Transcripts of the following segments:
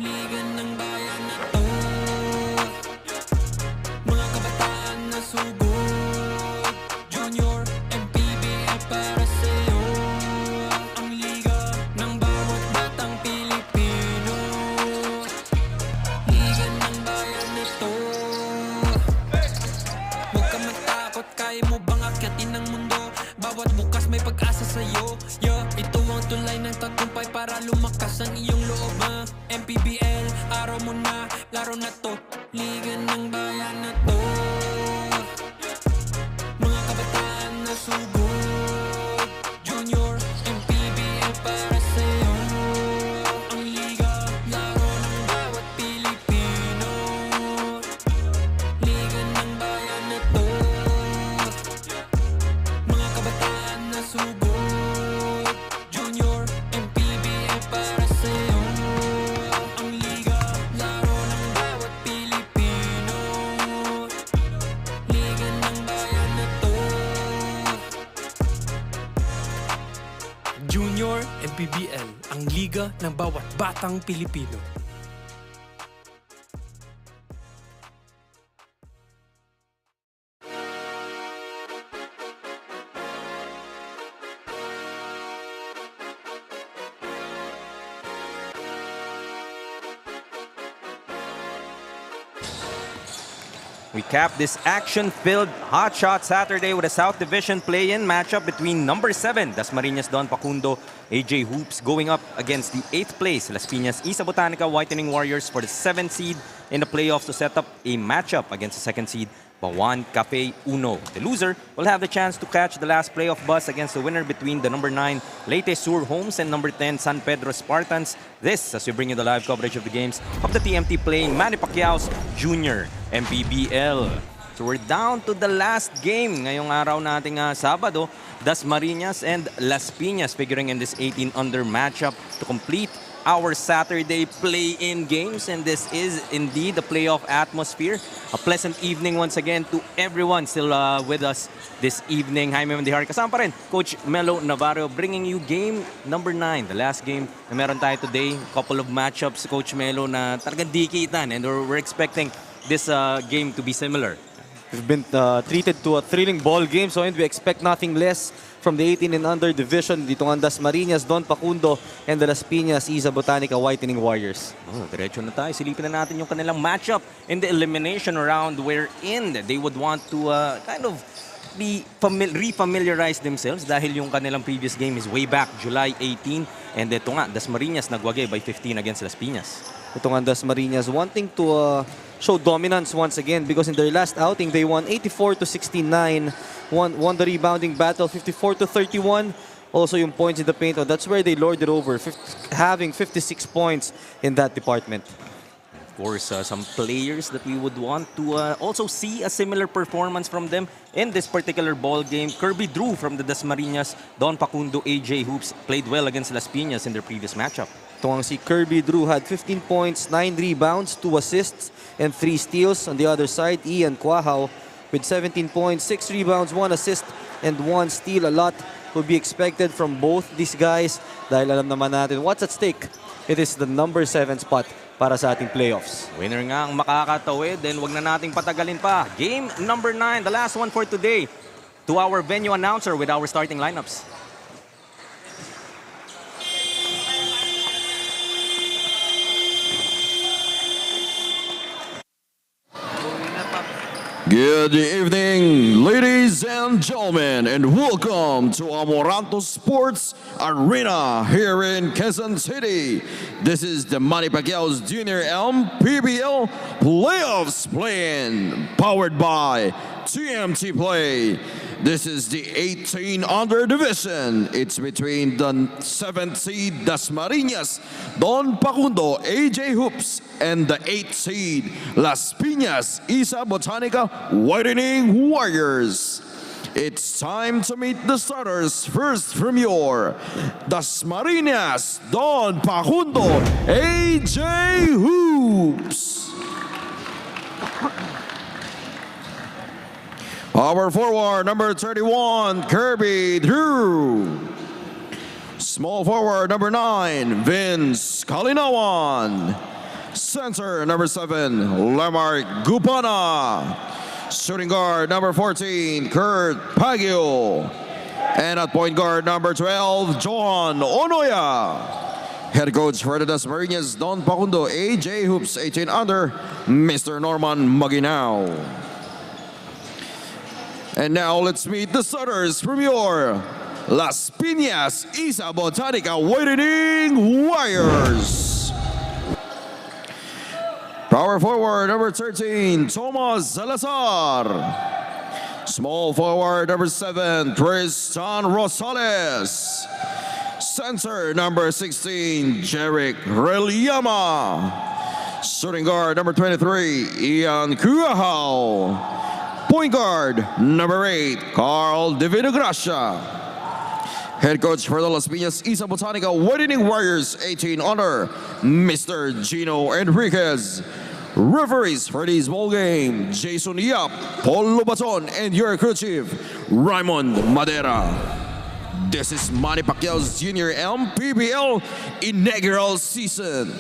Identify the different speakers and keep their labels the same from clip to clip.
Speaker 1: Liga ng bayan na to, mga kabataan na sugod. Junior, MPBL para sa'yo. Ang liga ng bawat batang Pilipino. Liga ng bayan na to. Huwag ka matakot, kaya mo bang akyatin ang mundo? Bawat bukas may pag-asa sa'yo. Yeah, ito ang tulay ng tagumpay para lumakas ang iyong loob. MPBL, araw mo na, laro na to. Liga ng bayan na to, mga kabataan na sugod. Junior, MPBL para sa'yo. Ang liga, laro ng bawat Pilipino. Liga ng bayan na to, mga kabataan na sugod. Junior, MPBL para sa'yo. Ang liga, laro ng bawat Pilipino. Liga ng bayan na to. Junior MPBL, ang liga ng bawat batang Pilipino.
Speaker 2: We cap this action-filled Hot Shot Saturday with a South Division play-in matchup between number 7, Dasmariñas Don Pacundo, AJ Hoops, going up against the 8th place, Las Piñas 18u Whitening Warriors for the 7th seed in the playoffs to set up a matchup against the 2nd seed, Bawan Cafe Uno. The loser will have the chance to catch the last playoff bus against the winner between the number 9 Leyte Sur Homes and number 10 San Pedro Spartans. This as we bring you the live coverage of the games of the TMT playing Manny Pacquiao's Junior MPBL. So we're down to the last game ngayong araw nating Sabado. Dasmariñas and Las Piñas figuring in this 18-under matchup to complete our Saturday play-in games, and this is indeed the playoff atmosphere. A pleasant evening once again to everyone still with us this evening. Jaime Mandihar, kasama pa rin Coach Melo Navarro, bringing you game number 9, the last game na meron tayo today. Couple of matchups, Coach Melo, na talagang dikitan, and we're expecting this game to be similar.
Speaker 3: We've been treated to a thrilling ball game, so we expect nothing less from the 18 and under division. Dito ang Dasmariñas, Don Pacundo, and the Las Piñas 18u Whitening Warriors.
Speaker 2: Diretso na tayo. Silipin na natin yung kanilang matchup in the elimination round wherein they would want to kind of re-familiarize themselves dahil yung kanilang previous game is way back July 18, and ito nga, Dasmariñas nagwagi by 15 against Las Piñas.
Speaker 3: Ito ang Dasmariñas wanting to show dominance once again because in their last outing they won 84-69, won the rebounding battle 54-31. Also yung points in the paint, that's where they lorded over, having 56 points in that department.
Speaker 2: Of course, some players that we would want to also see a similar performance from them in this particular ball game. Kirby Drew from the Dasmariñas, Don Pacundo, AJ Hoops played well against Las Piñas in their previous matchup.
Speaker 3: Ito ang si Kirby Drew had 15 points, 9 rebounds, 2 assists, and 3 steals. On the other side, Ian Quahaw with 17 points, 6 rebounds, 1 assist, and 1 steal. A lot will be expected from both these guys dahil alam naman natin what's at stake. It is the number 7 spot para sa ating playoffs.
Speaker 2: Winner nga ang makakatawid, then wag na nating patagalin pa. Game number 9, the last one for today. To our venue announcer with our starting lineups.
Speaker 4: Good evening, ladies and gentlemen, and welcome to Amoranto Sports Arena here in Quezon City. This is the Manny Pacquiao's Junior MPBL Playoffs play-in, powered by TMT Play. This is the 18-under division. It's between the 7th seed Dasmariñas, Don Pacundo, AJ Hoops, and the 8th seed Las Piñas 18u Whitening Warriors. It's time to meet the starters. First from your Dasmariñas, Don Pacundo, AJ Hoops. Our forward, number 31, Kirby Drew. Small forward, number 9, Vince Kalinawan. Center, number 7, Lamar Gupana. Shooting guard, number 14, Kurt Pagio. And at point guard, number 12, John Onoya. Head coach for the Dasmariñas, Don Pacundo, AJ Hoops, 18 under, Mr. Norman Maginao. And now let's meet the starters from your Las Piñas Isa Botanica Waiting Warriors. Power forward, number 13, Tomas Salazar. Small forward, number 7, Tristan Rosales. Center, number 16, Jerick Reliama. Shooting guard, number 23, Ian Cuajao. Point guard, number 8, Carl Divino Gracia. Head coach for the Las Piñas Isa Botanica Waiting Warriors, 18 under, Mr. Gino Enriquez. Referees for this ball game, Jason Yap, Paul Lobaton, and your crew chief, Raymond Madera. This is Manny Pacquiao's Junior MPBL inaugural season.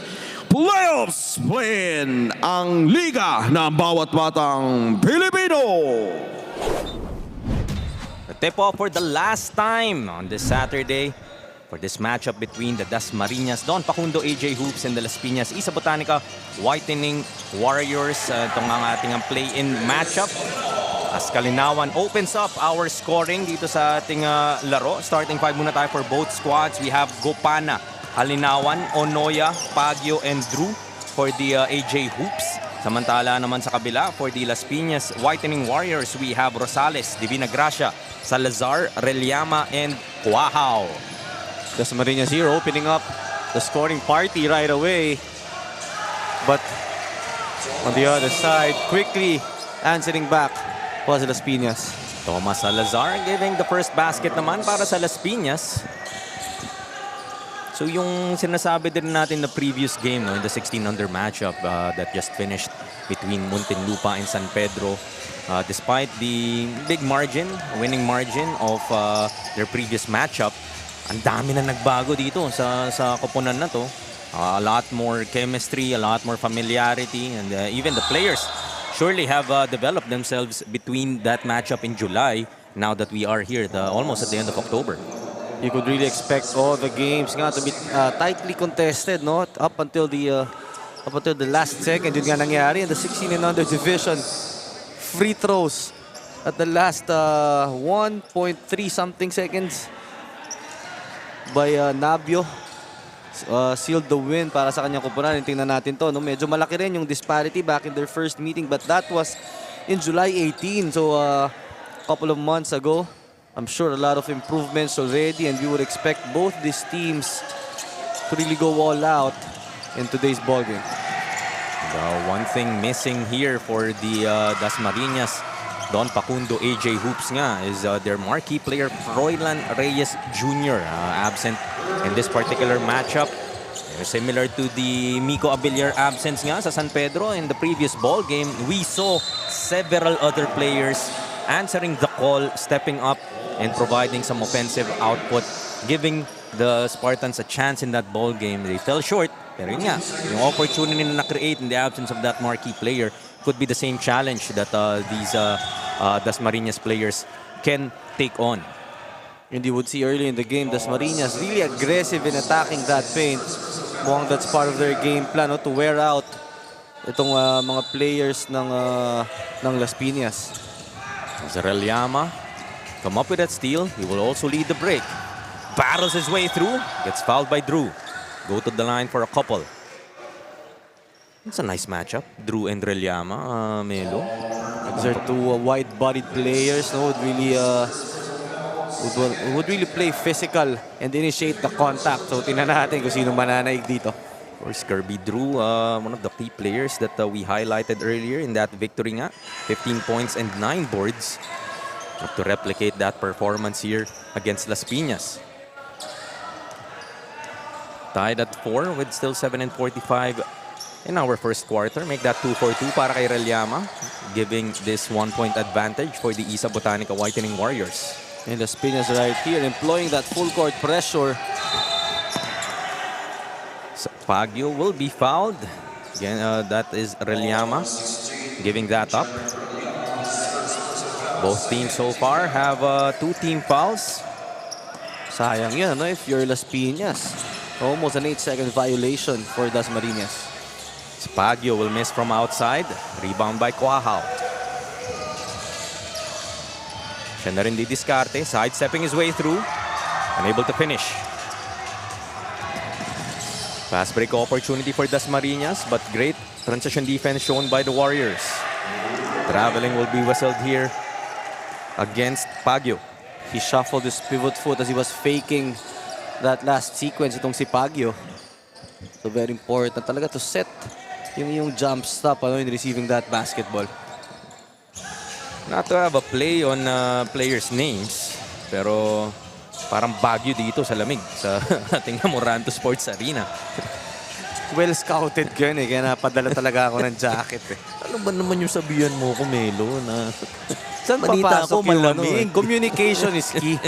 Speaker 4: Playoffs playing ang liga ng bawat batang Pilipino.
Speaker 2: The tip-off for the last time on this Saturday for this matchup between the Dasmariñas Don Pacundo AJ Hoops and the Las Piñas Isa Botanica Whitening Warriors. Itong ang ating play-in matchup. As Kalinawan opens up our scoring dito sa ating laro. Starting 5 muna tayo for both squads. We have Gopana, Kalinawan, Onoya, Pagio, and Drew for the AJ Hoops. Samantala naman sa kabila for the Las Piñas Whitening Warriors, we have Rosales, Divina Gracia, Salazar, Reliama, and Cuajao.
Speaker 3: Dasmariñas here opening up the scoring party right away. But on the other side, quickly answering back was Las Piñas.
Speaker 2: Tomas Salazar giving the first basket naman para sa Las Piñas. So yung sinasabi din natin na previous game, no, in the 16-under matchup that just finished between Muntinlupa and San Pedro, despite the big margin, winning margin of their previous matchup, ang dami na nagbago dito sa koponan na to. A lot more chemistry, a lot more familiarity, and even the players surely have developed themselves between that matchup in July, now that we are here almost at the end of October.
Speaker 3: You could really expect all the games nga to be tightly contested, no? Up until the last second. Yun nga nangyari in the 16 and under division. Free throws at the last 1.3 something seconds by Nabio. Sealed the win para sa kanyang koponan. Tingnan natin to, no? Medyo malaki rin yung disparity back in their first meeting, but that was in July 18, so a couple of months ago. I'm sure a lot of improvements already, and we would expect both these teams to really go all out in today's ballgame.
Speaker 2: The one thing missing here for the Dasmariñas Don Pacundo AJ Hoops nga is their marquee player Froilan Reyes Jr. Absent in this particular matchup. Similar to the Miko Abiliar absence nga sa San Pedro in the previous ball game, we saw several other players answering the call, stepping up and providing some offensive output, giving the Spartans a chance in that ball game. They fell short, pero yun nga, yung opportunity na na-create in the absence of that marquee player could be the same challenge that these Dasmariñas players can take on.
Speaker 3: And you would see early in the game, Dasmariñas really aggressive in attacking that paint. Mukhang that's part of their game plan, no, to wear out itong mga players ng Las Piñas.
Speaker 2: Zarelyama come up with that steal. He will also lead the break. Battles his way through. Gets fouled by Drew. Go to the line for a couple. It's a nice matchup. Drew and Reliama, Melo.
Speaker 3: These are two wide-bodied players, no, would really play physical and initiate the contact. So tingnan natin kung sino mananaig dito.
Speaker 2: Of course, Kirby Drew, one of the key players that we highlighted earlier in that victory nga. 15 points and 9 boards. Have to replicate that performance here against Las Piñas. Tied at 4 with still 7:45 in our first quarter. Make that 2-4-2 para kay Reliama, giving this 1-point advantage for the Isa Botanica Whitening Warriors.
Speaker 3: And Las Piñas right here employing that full court pressure.
Speaker 2: So Pagio will be fouled. Again, that is Reliama giving that up. Both teams so far have 2 team fouls.
Speaker 3: Sayang yan, no? If you're Las Piñas. Almost an 8-second violation for Dasmariñas.
Speaker 2: Spagio will miss from outside. Rebound by Quahao. Siya na rin didiskarte. Sidestepping his way through. Unable to finish. Fast break opportunity for Dasmariñas, but great transition defense shown by the Warriors. Traveling will be whistled here against Pagio.
Speaker 3: He shuffled his pivot foot as he was faking that last sequence itong si Pagio. So very important talaga to set yung jump stop in receiving that basketball.
Speaker 2: Not to have a play on players' names, pero parang Baguio dito sa lamig sa ating Amoranto Sports Arena.
Speaker 3: Well scouted ko yun eh, kaya napadala talaga ako ng jacket eh.
Speaker 2: Ano ba naman yung sabihan mo ko, Melo, na
Speaker 3: Saan
Speaker 2: balita
Speaker 3: papasok
Speaker 2: ko
Speaker 3: yung
Speaker 2: malamig?
Speaker 3: Communication is key.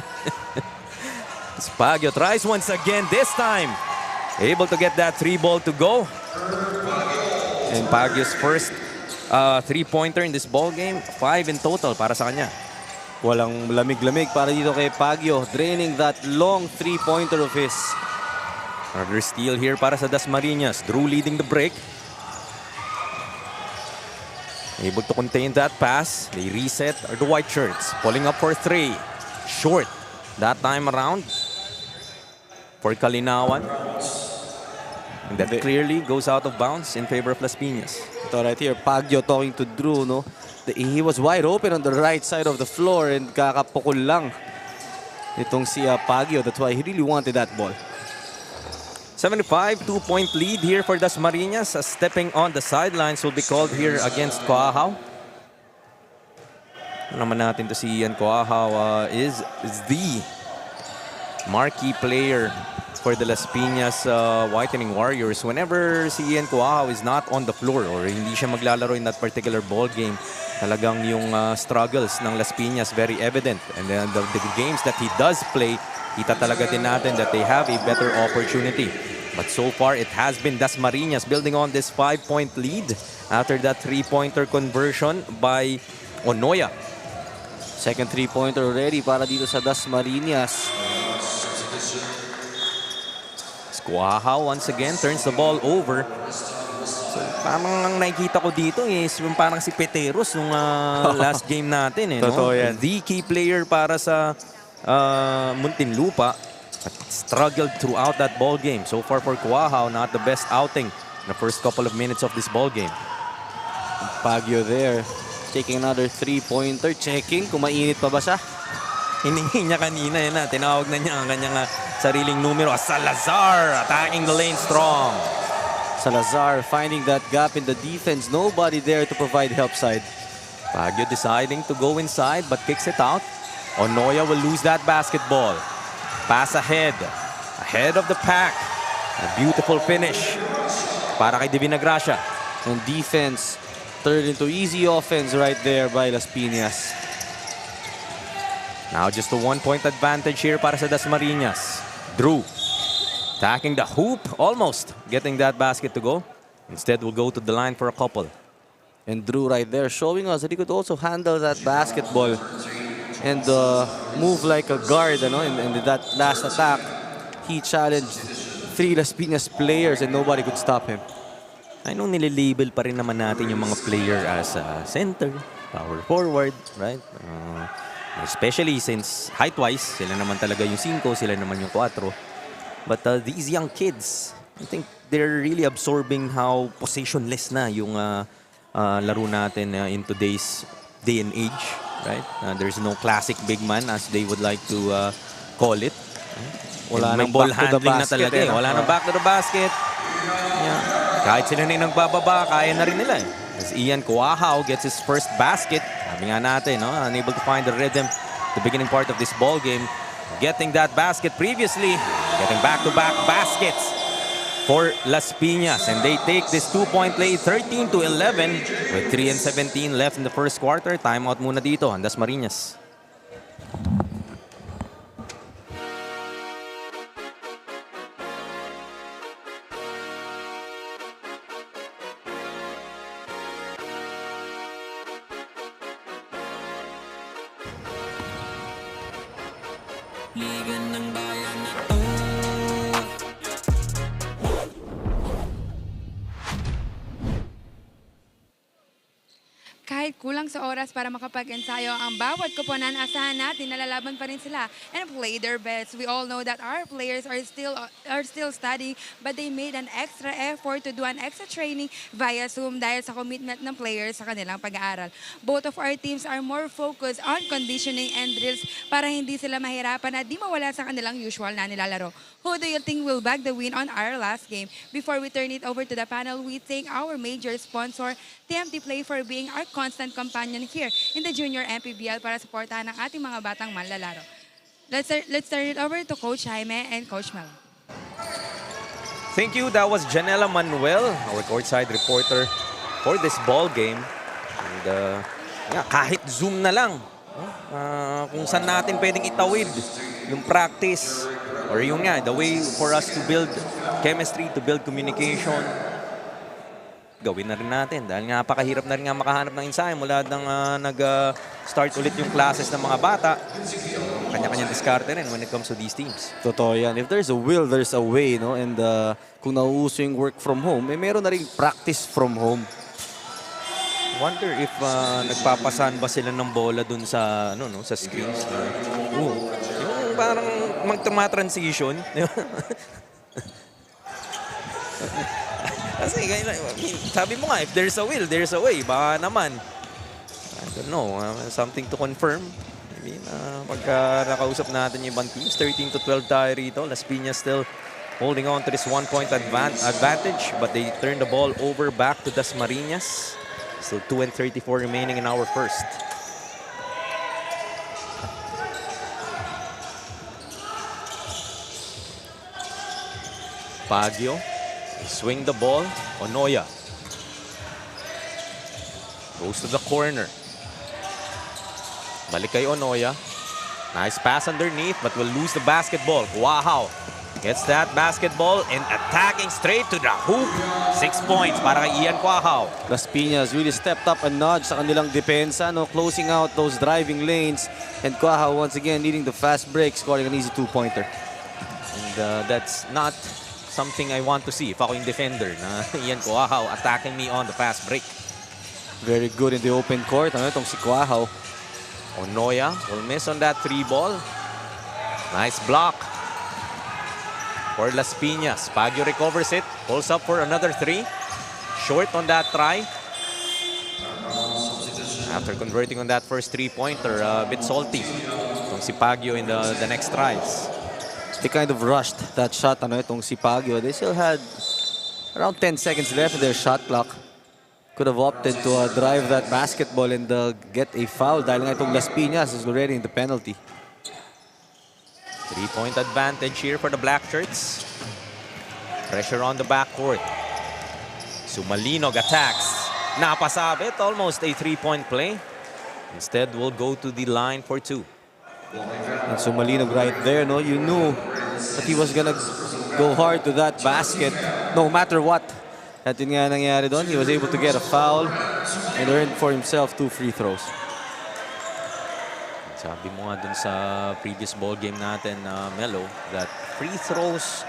Speaker 2: Spagio tries once again, this time able to get that 3 ball to go. And Pagio's first 3-pointer in this ball game, 5 in total para sa kanya.
Speaker 3: Walang lamig-lamig para dito kay Pagio, draining that long 3-pointer of his.
Speaker 2: Another steal here para sa Dasmariñas. Drew leading the break. Able to contain that pass. They reset are the white shirts. Pulling up for 3. Short that time around for Kalinawan. And that clearly goes out of bounds in favor of Las Piñas.
Speaker 3: Ito right here, Pagio talking to Drew, no? He was wide open on the right side of the floor and kakapukol lang itong si Pagio. That's why he really wanted that ball.
Speaker 2: 75, 2-point lead here for Dasmariñas. Stepping on the sidelines will be called here against Quahao. Ano naman natin to si Ian Quahao is the marquee player for the Las Piñas Whitening Warriors. Whenever si Ian Quahao is not on the floor or hindi siya maglalaro in that particular ball game, talagang yung struggles ng Las Piñas very evident. And then the games that he does play, kita talaga din natin that they have a better opportunity. But so far, it has been Dasmariñas building on this 5-point lead after that 3-pointer conversion by Onoya.
Speaker 3: Second 3-pointer already para dito sa Dasmariñas.
Speaker 2: Quahao once again turns the ball over. So, parang ang nakikita ko dito is yung parang si Peteros nung last game natin.
Speaker 3: Totoo yan.
Speaker 2: The key player para sa Muntinlupa. But struggled throughout that ball game. So far for Quahao, not the best outing in the first couple of minutes of this ball game.
Speaker 3: Pagio there, taking another 3-pointer, checking kung mainit pa ba siya.
Speaker 2: Hiningi niya kanina yun na. Tinawag na niya ang kanyang sariling numero. Salazar attacking the lane strong.
Speaker 3: Salazar finding that gap in the defense. Nobody there to provide help side.
Speaker 2: Pagio deciding to go inside but kicks it out. Onoya will lose that basketball. Pass ahead. Ahead of the pack. A beautiful finish para kay Divina Gracia.
Speaker 3: And defense turned into easy offense right there by Las Piñas.
Speaker 2: Now just a 1-point advantage here para sa Dasmariñas. Drew attacking the hoop, almost getting that basket to go. Instead, will go to the line for a couple.
Speaker 3: And Drew right there showing us that he could also handle that basketball and move like a guard. In that last attack, he challenged 3 Las Piñas players and nobody could stop him.
Speaker 2: I know nililabel pa rin naman natin yung mga player as center, power forward, right? Especially since height-wise, sila naman talaga yung 5, sila naman yung 4. But these young kids, I think they're really absorbing how positionless na yung laro natin in today's day and age, right? There's no classic big man as they would like to call it.
Speaker 3: Wala
Speaker 2: may
Speaker 3: nang
Speaker 2: ball
Speaker 3: back to the
Speaker 2: handling na
Speaker 3: basket,
Speaker 2: talaga eh. Wala nang back to the basket. Yeah. Kahit sila na yung nagbababa, kaya na rin nila eh. As Ian Quahao gets his first basket. Sabi nga natin, unable to find the rhythm the beginning part of this ball game. Getting that basket previously. Getting back-to-back baskets for Las Piñas. And they take this 2-point lead, 13-11. With 3:17 left in the first quarter. Timeout muna dito ang Dasmariñas.
Speaker 1: Liga ng bayan na to.
Speaker 5: Kahit kulang sa oras para makapag-ensayo ang bawat koponan, asahan natin nalalaban pa rin sila and play their best. We all know that our players are still studying, but they made an extra effort to do an extra training via Zoom dahil sa commitment ng players sa kanilang pag-aaral. Both of our teams are more focused on conditioning and drills para hindi sila mahirapan at di mawala sa kanilang usual na nilalaro. Who do you think will bag the win on our last game? Before we turn it over to the panel, we thank our major sponsor, TMT Play, for being our constant companion here in the Junior MPBL para suportahan ang ating mga batang manlalaro. Let's turn it over to Coach Jaime and Coach Mel.
Speaker 2: Thank you. That was Janela Manuel, our courtside reporter for this ball game. And kahit Zoom na lang, kung saan natin pwedeng itawid yung practice or yung the way for us to build chemistry, to build communication, gawin na rin natin. Dahil nga napakahirap na rin nga makahanap ng ensayo mula nang nag-start ulit yung classes ng mga bata. Kanya-kanyang diskarte rin when it comes to these teams.
Speaker 3: Totoo yan. If there's a will, there's a way, no? And kung nauuso yung work from home, meron na rin practice from home.
Speaker 2: Wonder if nagpapasan ba sila ng bola dun sa sa screens. Yung parang magtuma-transition. Kasi sabi mo nga, if there's a will, there's a way. Baka naman, I don't know, something to confirm. I mean, pagka nakausap natin yung ibang teams, 13-12 tayo rito. Las Piñas still holding on to this 1-point advantage, but they turn the ball over back to Dasmariñas. Still 2:34 remaining in our first. Baguio, swing the ball. Onoya goes to the corner. Balik kay Onoya. Nice pass underneath, but will lose the basketball. Wow. Gets that basketball and attacking straight to the hoop. 6 points para kay Ian Quahao.
Speaker 3: Las Piñas really stepped up a notch sa kanilang depensa, no? Closing out those driving lanes. And Quahao once again leading the fast break, scoring an easy 2-pointer.
Speaker 2: And that's not something I want to see if ako yung defender na Ian Quahao attacking me on the fast break.
Speaker 3: Very good in the open court. Ano itong si Quahao?
Speaker 2: Onoya will miss on that 3 ball. Nice block for Las Piñas. Baguio recovers it. Pulls up for another 3. Short on that try. After converting on that first 3-pointer, a bit salty itong si Baguio in the next tries.
Speaker 3: They kind of rushed that shot, ano, itong si Baguio. They still had around 10 seconds left in their shot clock. Could have opted to drive that basketball and get a foul dahil nga itong Las Piñas is already in the penalty.
Speaker 2: 3-point advantage here for the Black Shirts. Pressure on the backcourt. Sumalinog attacks. Napasabit, almost a 3-point play. Instead, we'll go to the line for 2.
Speaker 3: And Sumalinog right there, no? You knew that he was gonna go hard to that basket no matter what. At yun nga nangyari doon. He was able to get a foul and earned for himself 2 free throws.
Speaker 2: Sabi mo nga dun sa previous ball game natin, Melo, that free throws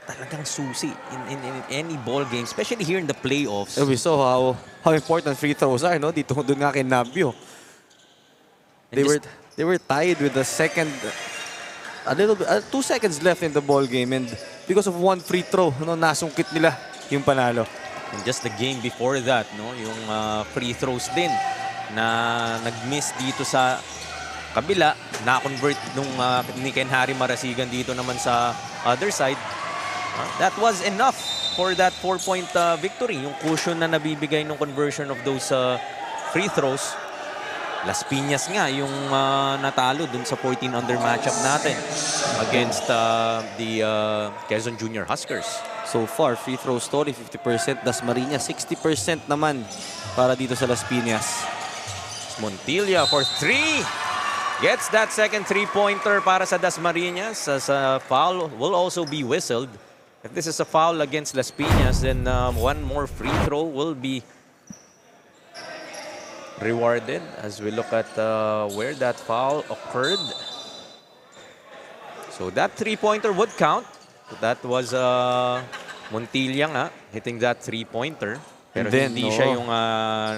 Speaker 2: talagang susi in any ball game, especially here in the playoffs.
Speaker 3: And we saw how important free throws are, no? Dito doon nga kay Nabio. They were tied with the second, a little bit, 2 seconds left in the ball game, and because of 1 free throw, no, nasungkit nila yung panalo.
Speaker 2: And just the game before that, no, yung free throws din na nag-miss dito sa kabila, na-convert nung ni Ken Harry Marasigan dito naman sa other side. That was enough for that 4-point victory. Yung cushion na nabibigay ng conversion of those free throws. Las Piñas nga yung natalo dun sa 14-under matchup natin against the Quezon Junior Huskers.
Speaker 3: So far, free throw story, 50%. Dasmariñas, 60% naman para dito sa Las Piñas.
Speaker 2: Montilla for 3. Gets that second 3-pointer para sa Dasmariñas, as a foul will also be whistled. If this is a foul against Las Piñas, then 1 more free throw will be rewarded as we look at where that foul occurred. So that three-pointer would count. That was Montilla nga, hitting that three-pointer. Pero
Speaker 3: then,
Speaker 2: hindi siya yung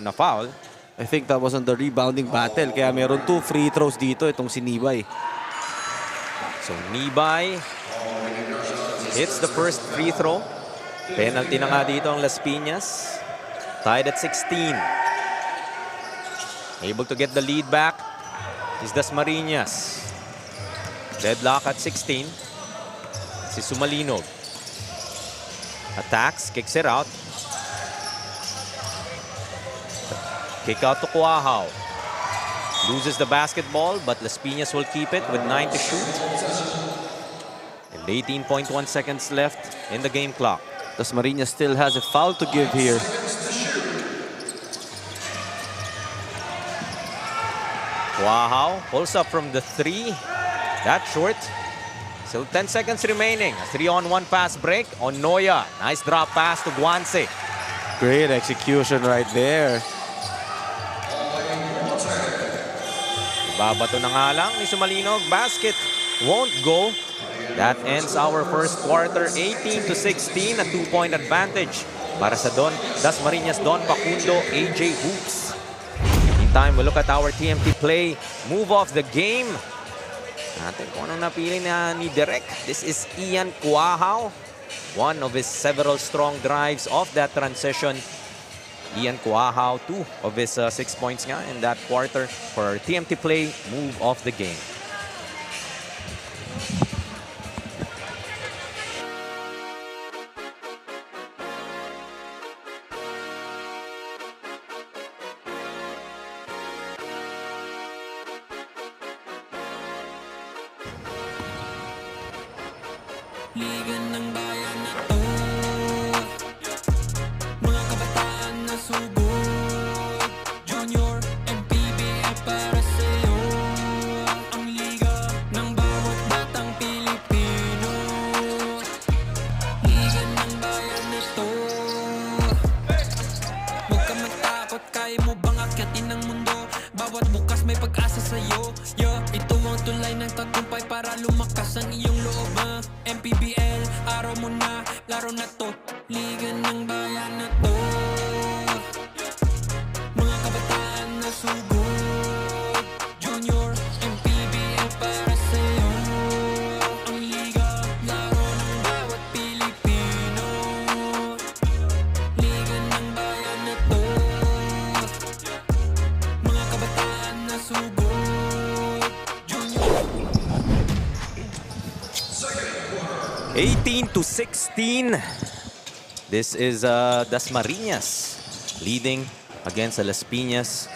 Speaker 2: na-foul.
Speaker 3: I think that was on the rebounding battle. Kaya meron 2 free throws dito itong si Nibay.
Speaker 2: So Nibay hits the first free throw. Penalty na nga dito ang Las Piñas. Tied at 16. Able to get the lead back is Dasmariñas. Deadlock at 16. Si Sumalinog. Attacks, kicks it out. Kick out to Cuajao. Loses the basketball, but Las Piñas will keep it with 9 to shoot. And 18.1 seconds left in the game clock.
Speaker 3: Dasmariñas still has a foul to give here.
Speaker 2: Cuajao pulls up from the 3. That's short. Still 10 seconds remaining. A 3-on-1 fast break on Noya. Nice drop pass to Guance.
Speaker 3: Great execution right there.
Speaker 2: Babato na nga lang ni Sumalinog. Basket won't go. That ends our first quarter. 18 to 16. A 2-point advantage para sa Dasmariñas Don Facundo AJ Hoops. Meantime, we'll look at our TMT play. Move off the game. Natin kung anong napili na ni Direk. This is Ian Cuajao. One of his several strong drives off that transition. Ian Cuajao, 2 of his 6 points nga in that quarter for TMT play. Move off the game.
Speaker 1: Liga ng bayan na to, mga kabataan na sugod. Junior, MPBL para sa'yo. Ang liga ng bawat batang Pilipino. Liga ng bayan na to. Huwag ka matakot, kaya mo bang akyatin ang mundo? Bawat bukas may pag-asa sa'yo. Ito ang tulay ng tagumpay para lumakas ang iyong loob. MPBL, araw mo na, laro na to. Liga ng bayan na to. Mga kabataan na sugod. Junior, MPBL para sa'yo. Ang liga, laro ng bawat Pilipino. Liga ng bayan na to. Mga kabataan na sugod.
Speaker 2: 18 to 16. This is Dasmariñas leading against Las Piñas.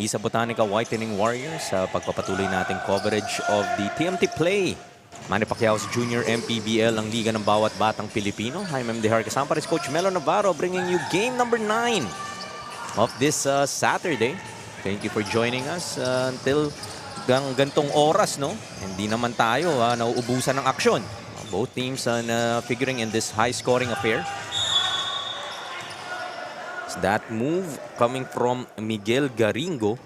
Speaker 2: Isa Botanica Whitening Warriors sa pagpapatuloy nating coverage of the TMT play. Manny Pacquiao's Junior MPBL, ang liga ng bawat batang Pilipino. I'm MDR kasama pa rin Coach Melo Navarro bringing you game number 9 of this Saturday. Thank you for joining us until gantong oras, no? Hindi naman tayo nauubusan ng aksyon. Both teams figuring in this high-scoring affair. So that move coming from Miguel Garingo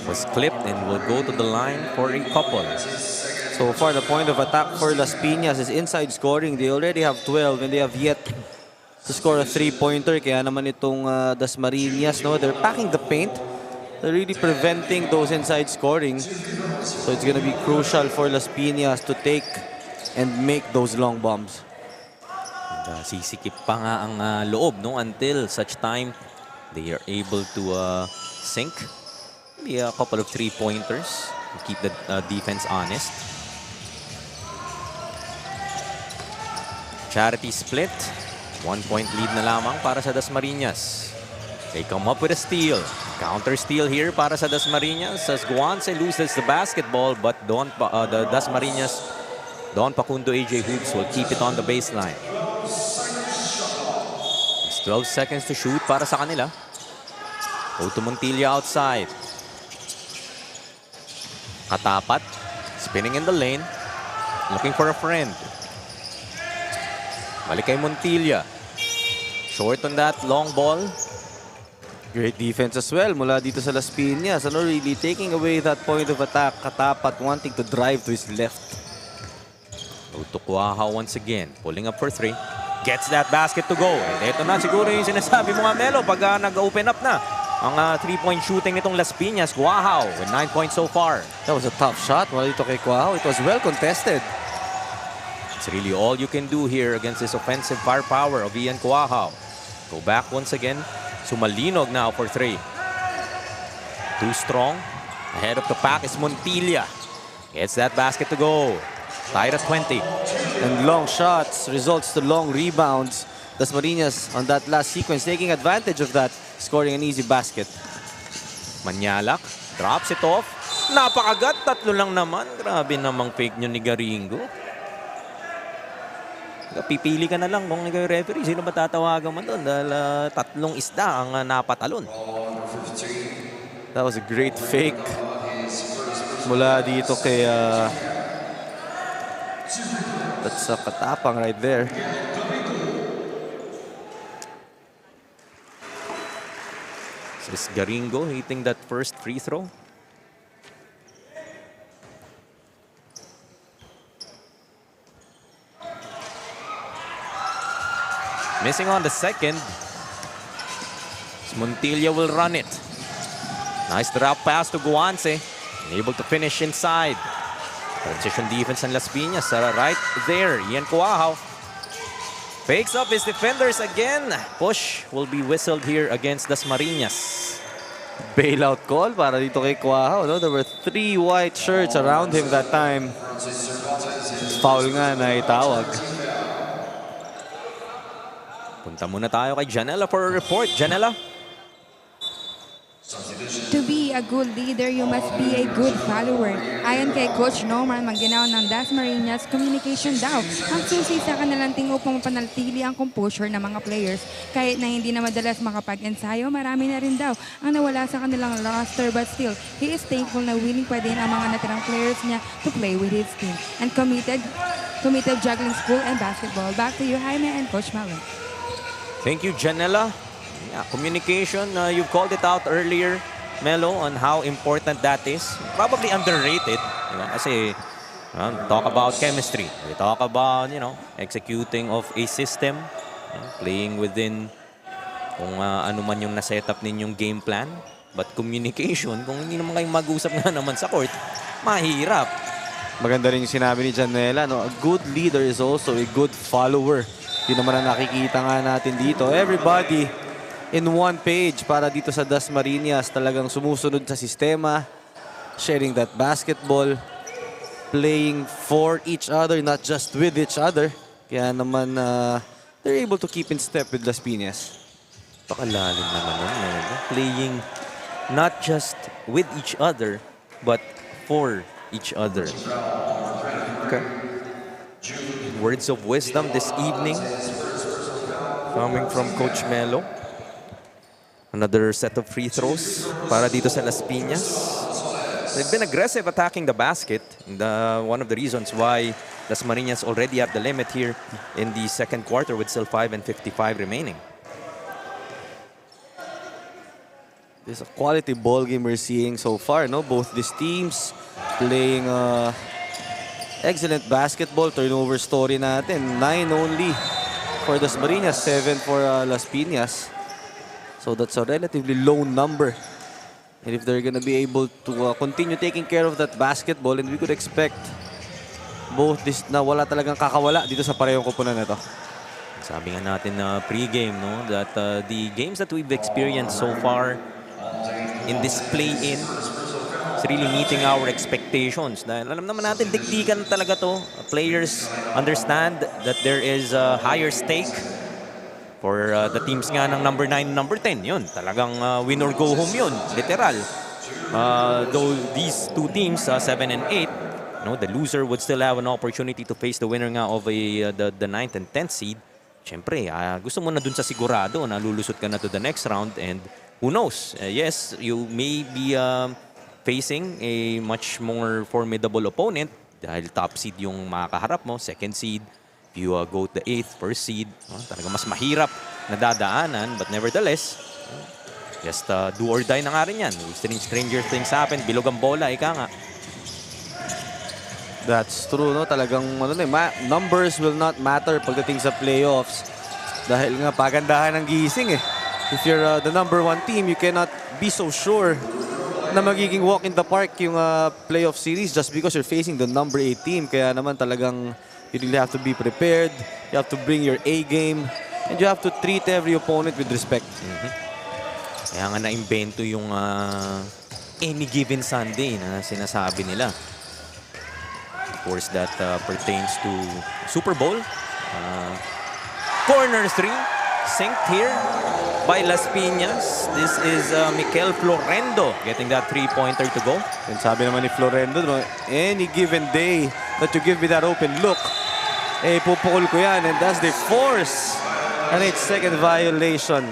Speaker 2: was clipped and will go to the line for a couple.
Speaker 3: So far, the point of attack for Las Piñas is inside scoring. They already have 12 and they have yet to score a 3-pointer. Kaya naman itong Dasmariñas, no? They're packing the paint. They're really preventing those inside scoring. So it's going to be crucial for Las Piñas to take and make those long bombs.
Speaker 2: And, sisikip pa nga ang loob, no? Until such time they are able to sink. Maybe a couple of 3-pointers to keep the defense honest. Charity split. 1-point lead na lamang para sa Dasmariñas. They come up with a steal. Counter steal here para sa Dasmariñas as Guance loses the basketball, but the Dasmariñas, Don Facundo AJ Hoops will keep it on the baseline. It's 12 seconds to shoot para sa kanila. Go to Montilla outside. Katapat, spinning in the lane, looking for a friend. Balik kay Montilla. Short on that long ball.
Speaker 3: Great defense as well mula dito sa Las Piñas. Ano, really taking away that point of attack. Katapat wanting to drive to his left.
Speaker 2: Tutukuaha once again, pulling up for 3. Gets that basket to go. And ito na siguro yung sinasabi mo nga, Melo, pag nag-open up na ang 3-point shooting nitong Las Piñas. Kuahao with 9 points so far.
Speaker 3: That was a tough shot mula dito kay Kuahao. It was well contested.
Speaker 2: It's really all you can do here against this offensive firepower of Ian Kuahao. Go back once again. Sumalinog now for 3. Too strong. Ahead of the pack is Montilla. Gets that basket to go. Tied at 20.
Speaker 3: And long shots results to long rebounds. Dasmariñas on that last sequence taking advantage of that, scoring an easy basket.
Speaker 2: Manyalak drops it off. Napakagat, 3 lang naman. Grabe namang fake nyo ni Garingo. Pipili ka na lang kung ikaw yung referee. Sino ba tatawagan mo doon? Dahil 3 isda ang napatalon.
Speaker 3: That was a great fake mula dito kay that's a katapang right there.
Speaker 2: So is Garingo hitting that first free throw? Missing on the second. Montilla will run it. Nice drop pass to Guance. Able to finish inside. Transition defense ng Las Piñas. Right there, Ian Kuahao. Fakes up his defenders again. Push will be whistled here against Dasmariñas.
Speaker 3: Bailout call para dito kay Kuahao. No? There were 3 white shirts around him that time. Foul nga na itawag.
Speaker 2: Punta muna tayo kay Janela for a report. Janela?
Speaker 5: To be a good leader, you must be a good follower. Ayon kay Coach Norman Mangginaw ng Dasmariñas, communication daw ang susi sa kanilang team upang mapanatili ang composure ng mga players. Kahit na hindi na madalas makapag-ensayo, marami na rin daw ang nawala sa kanilang roster, but still, he is thankful na willing pa din ang mga natirang players niya to play with his team and committed juggling school and basketball. Back to you, Jaime and Coach Malone.
Speaker 2: Thank you, Janela. Yeah, communication, you've called it out earlier, Melo, on how important that is. Probably underrated. You know, kasi talk about chemistry. We talk about, executing of a system, playing within kung ano man yung na-set up ninyong game plan. But communication, kung hindi naman kayong mag-usap nga naman sa court, mahirap.
Speaker 3: Maganda rin yung sinabi ni Janela. No? A good leader is also a good follower. Yun naman ang nakikita nga natin dito. Everybody in one page para dito sa Dasmariñas. Talagang sumusunod sa sistema, sharing that basketball, playing for each other, not just with each other. Kaya naman they're able to keep in step with Las Piñas.
Speaker 2: Pakalalim naman nun. Playing not just with each other, but for each other. Okay. Words of wisdom this evening coming from Coach Melo. Another set of free throws para dito sa Las Piñas. They've been aggressive attacking the basket. And, one of the reasons why Dasmariñas already at the limit here in the second quarter with still 5:55 remaining.
Speaker 3: This is a quality ball game we're seeing so far. No, both these teams playing excellent basketball. Turnover story natin. 9 only for Dasmariñas, 7 for Las Piñas. So that's a relatively low number. And if they're gonna be able to continue taking care of that basketball, and we could expect both this na wala talagang kakawala dito sa parehong koponan na ito.
Speaker 2: Sabi nga natin na pre-game, no, that the games that we've experienced so far in this play-in is really meeting our expectations. Dahil alam naman natin, dikdikan talaga to. Players understand that there is a higher stake for the teams nga ng number 9 and number 10. Yun, talagang win or go home yun, literal. Though these two teams, 7 and 8, no, the loser would still have an opportunity to face the winner nga of the 9th and 10th seed. Siyempre, gusto mo na dun sa sigurado na lulusot ka na to the next round, and who knows? Yes, you may be facing a much more formidable opponent dahil top seed yung makakaharap mo, second seed. If you go to the 8th, first seed, talaga mas mahirap na dadaanan, but nevertheless, Just do or die na nga rin yan. Stranger things happen. Bilog ang bola, ika nga.
Speaker 3: That's true, no? Talagang numbers will not matter pagdating sa playoffs. Dahil nga pagandahan ng gising eh. If you're the number 1 team, you cannot be so sure na magiging walk in the park yung playoff series just because you're facing the number 8 team. Kaya naman talagang you really have to be prepared. You have to bring your A game. And you have to treat every opponent with respect.
Speaker 2: Kaya nga na-invento yung any given Sunday na sinasabi nila. Of course, that pertains to Super Bowl. Corner 3, synced here by Las Piñas. This is Mikel Florendo getting that 3-pointer to go.
Speaker 3: And sabi naman ni Florendo, no, any given day that you give me that open look, eh, pupukol ko yan. And that's the force. And it's second violation.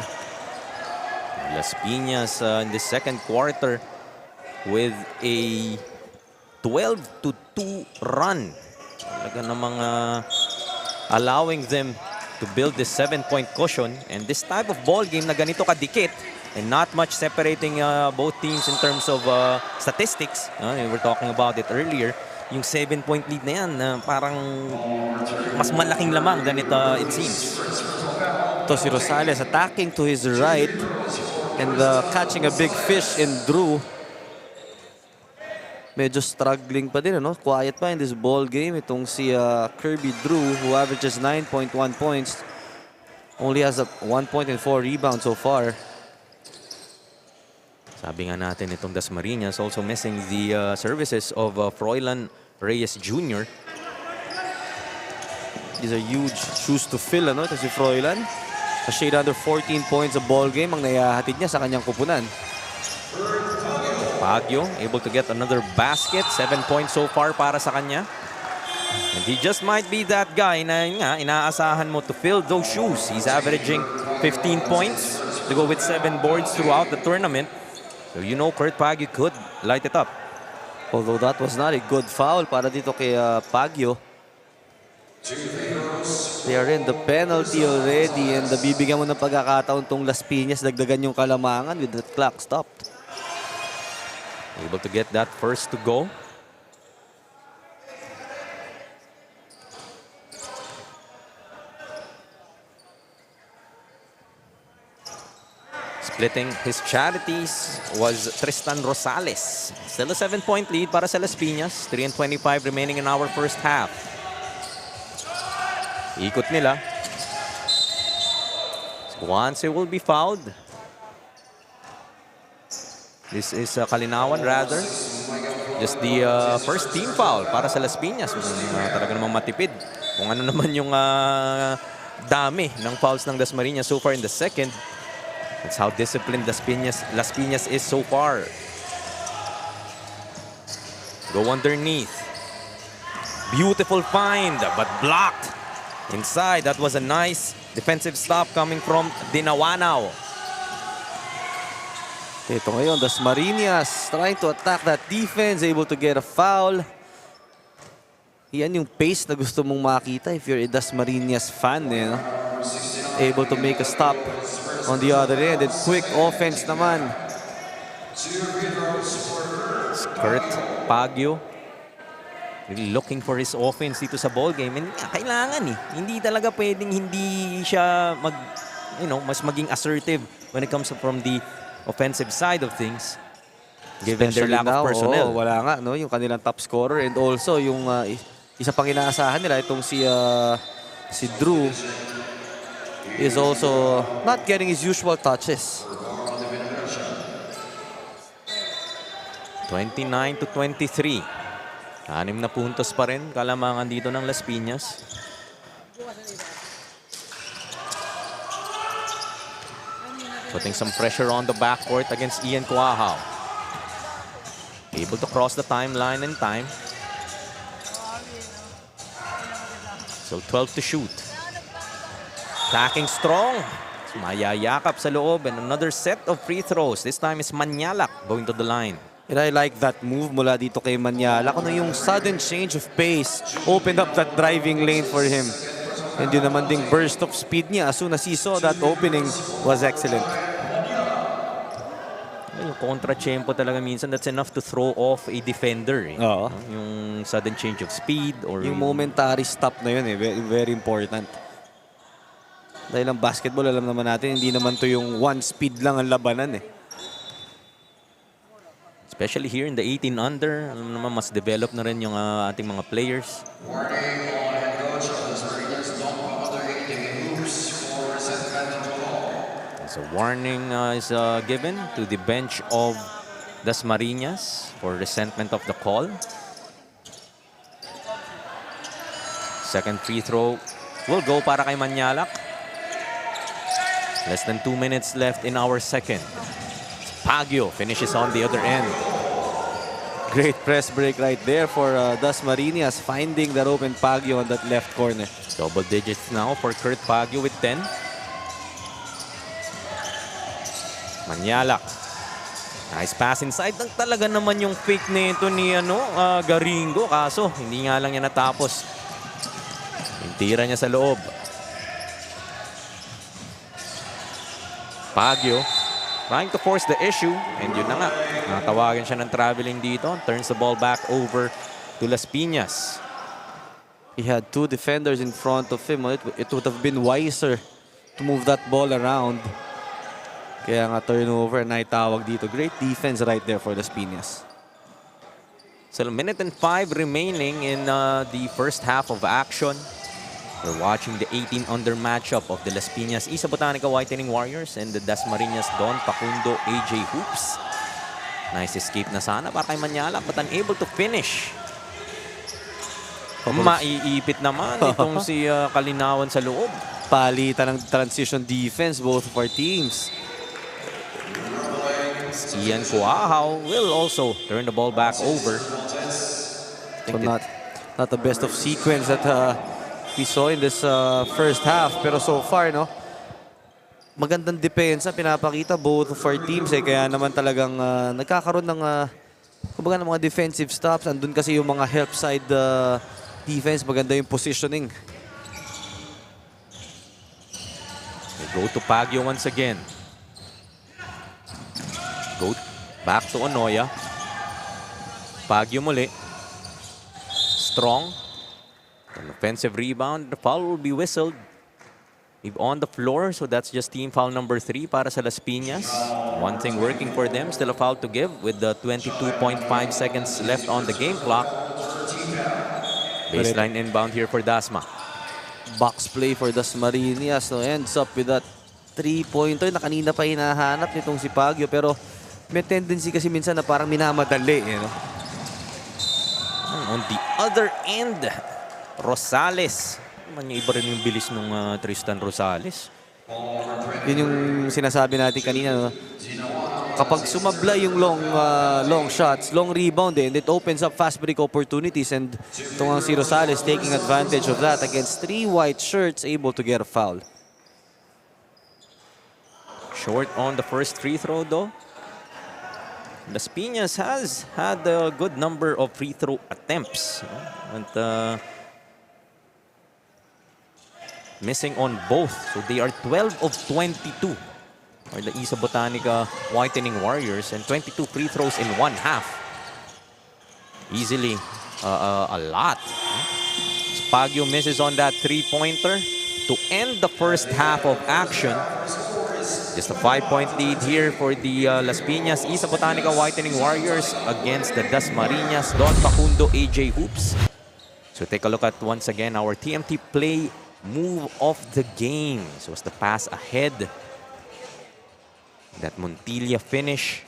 Speaker 2: Las Piñas in the second quarter with a 12-2 run. Talaga namang allowing them to build this 7-point cushion. And this type of ball game na ganito kadikit and not much separating both teams in terms of statistics. We were talking about it earlier. Yung 7-point lead na yan, parang mas malaking lamang than it seems.
Speaker 3: Ito si Rosales attacking to his right and catching a big fish in Drew. Medyo struggling pa din, ano? Quiet pa in this ball game. Itong si Kirby Drew, who averages 9.1 points. Only has 1 point and 4 rebounds so far.
Speaker 2: Sabi nga natin, itong Dasmariñas also missing the services of Froilan Reyes Jr.
Speaker 3: These are huge shoes to fill, ano? Ito si Froilan. A shade under 14 points a ball game ang naihahatid niya sa kanyang kupunan.
Speaker 2: Baguio able to get another basket. 7 points so far para sa kanya. And he just might be that guy na nga, inaasahan mo to fill those shoes. He's averaging 15 points to go with 7 boards throughout the tournament. So you know Kurt Baguio could light it up.
Speaker 3: Although that was not a good foul para dito kay Baguio. They are in the penalty already and bibigyan mo ng pagkakataon tong Las Piñas dagdagan yung kalamangan with the clock stopped.
Speaker 2: Able to get that first to go. Splitting his charities was Tristan Rosales. Still a 7-point lead para sa Las Piñas. 3:25 remaining in our first half. Ikot nila. Once it will be fouled. This is Kalinawan rather. Just the first team foul para sa Las Piñas. Talaga namang matipid. Kung ano naman yung dami ng fouls ng Dasmariñas so far in the second. That's how disciplined Las Piñas is so far. Go underneath. Beautiful find, but blocked. Inside, that was a nice defensive stop coming from Dinawanaw.
Speaker 3: Ito ngayon, Dasmariñas trying to attack that defense, able to get a foul. Yan yung pace na gusto mong makita if you're a Dasmariñas fan. Eh, no? Able to make a stop on the other end. And quick offense naman.
Speaker 2: Kurt Baguio really looking for his offense dito sa ball game. And kailangan eh. Hindi talaga pwedeng hindi siya mas maging assertive when it comes from the offensive side of things. Given their lack of personnel.
Speaker 3: Wala nga, no? Yung kanilang top scorer. And also, yung isa pang inaasahan nila, itong si Drew is also not getting his usual touches.
Speaker 2: 29-23. 6 na puntos pa rin kalamangan dito ng Las Piñas. Putting some pressure on the backcourt against Ian Cuajao. Able to cross the timeline in time. So 12 to shoot. Attacking strong. Mayayakap sa loob and another set of free throws. This time is Manyalak going to the line.
Speaker 3: And I like that move mula dito kay Manyalak. Ano yung sudden change of pace opened up that driving lane for him. And yun naman ding burst of speed niya as soon as he saw that opening was excellent.
Speaker 2: yung kontra-tempo talaga minsan, that's enough to throw off a defender. Eh.
Speaker 3: Oo.
Speaker 2: Yung sudden change of speed or
Speaker 3: Yung momentary stop na yun very, very important. Dahil ang basketball, alam naman natin, hindi naman to yung one speed lang ang labanan eh.
Speaker 2: especially here in the 18 under, alam naman mas develop na rin yung ating mga players. So warning is given to the bench of Dasmariñas for resentment of the call. Second free throw will go para kay Manyalak. Less than 2 minutes left in our second. Pagyo finishes on the other end.
Speaker 3: Great press break right there for Dasmariñas, finding that open Pagyo on that left corner.
Speaker 2: Double digits now for Kurt Pagyo with 10. Manyalak. Nice pass inside. Talaga naman yung fake nito ni Garingo. Kaso hindi nga lang niya natapos. Yung tira niya sa loob. Pagyo trying to force the issue. And yun na nga. Natawagan siya ng traveling dito. Turns the ball back over to Las Piñas.
Speaker 3: He had two defenders in front of him. It would have been wiser to move that ball around. Kaya nga turnover na itawag dito. Great defense right there for Las Piñas.
Speaker 2: So a minute and 5 remaining in the first half of action. We're watching the 18 under matchup of the Las Piñas Isa Botanica Whitening Warriors and the Dasmariñas Don Pacundo AJ Hoops. Nice escape na sana para kay Manyalak but unable to finish. Maiipit naman itong si Kalinawan sa loob.
Speaker 3: Palitan ng transition defense both of our teams.
Speaker 2: Ian Kuahaw will also turn the ball back over.
Speaker 3: So not the best of sequence that we saw in this first half. Pero so far, no, magandang depensa pinapakita both of our teams. Kaya naman talagang nagkakaroon ng kumbaga ng mga defensive stops. Andun kasi yung mga help side defense. Maganda yung positioning.
Speaker 2: They go to Pagyo once again. Go back to Onoya. Pagyo muli. Strong. An offensive rebound. The foul will be whistled. On the floor, so that's just team foul number 3 para sa Las Piñas. One thing working for them, still a foul to give with the 22.5 seconds left on the game clock. Baseline inbound here for Dasma.
Speaker 3: Box play for Dasmariñas. So ends up with that 3-pointer na kanina pa hinahanap nitong si Pagyo. Pero may tendency kasi minsan na parang minamadali.
Speaker 2: On the other end, Rosales. Iba rin yung bilis ng Tristan Rosales.
Speaker 3: Yun yung sinasabi natin kanina. No? Kapag sumabla yung long shots, long rebound, and it opens up fast break opportunities. And itong si Rosales taking advantage of that against 3 white shirts, able to get a foul.
Speaker 2: Short on the first free throw though. Las Piñas has had a good number of free throw attempts. And missing on both. So they are 12 of 22 for the Isa Botanica Whitening Warriors and 22 free throws in one half. Easily a lot. Pagyo misses on that 3-pointer to end the first half of action. Just a 5-point lead here for the Las Piñas Isa Botanica Whitening Warriors against the Dasmariñas Don Pacundo AJ Hoops. So take a look at once again our TMT play move of the game. So it's the pass ahead. That Montilla finish.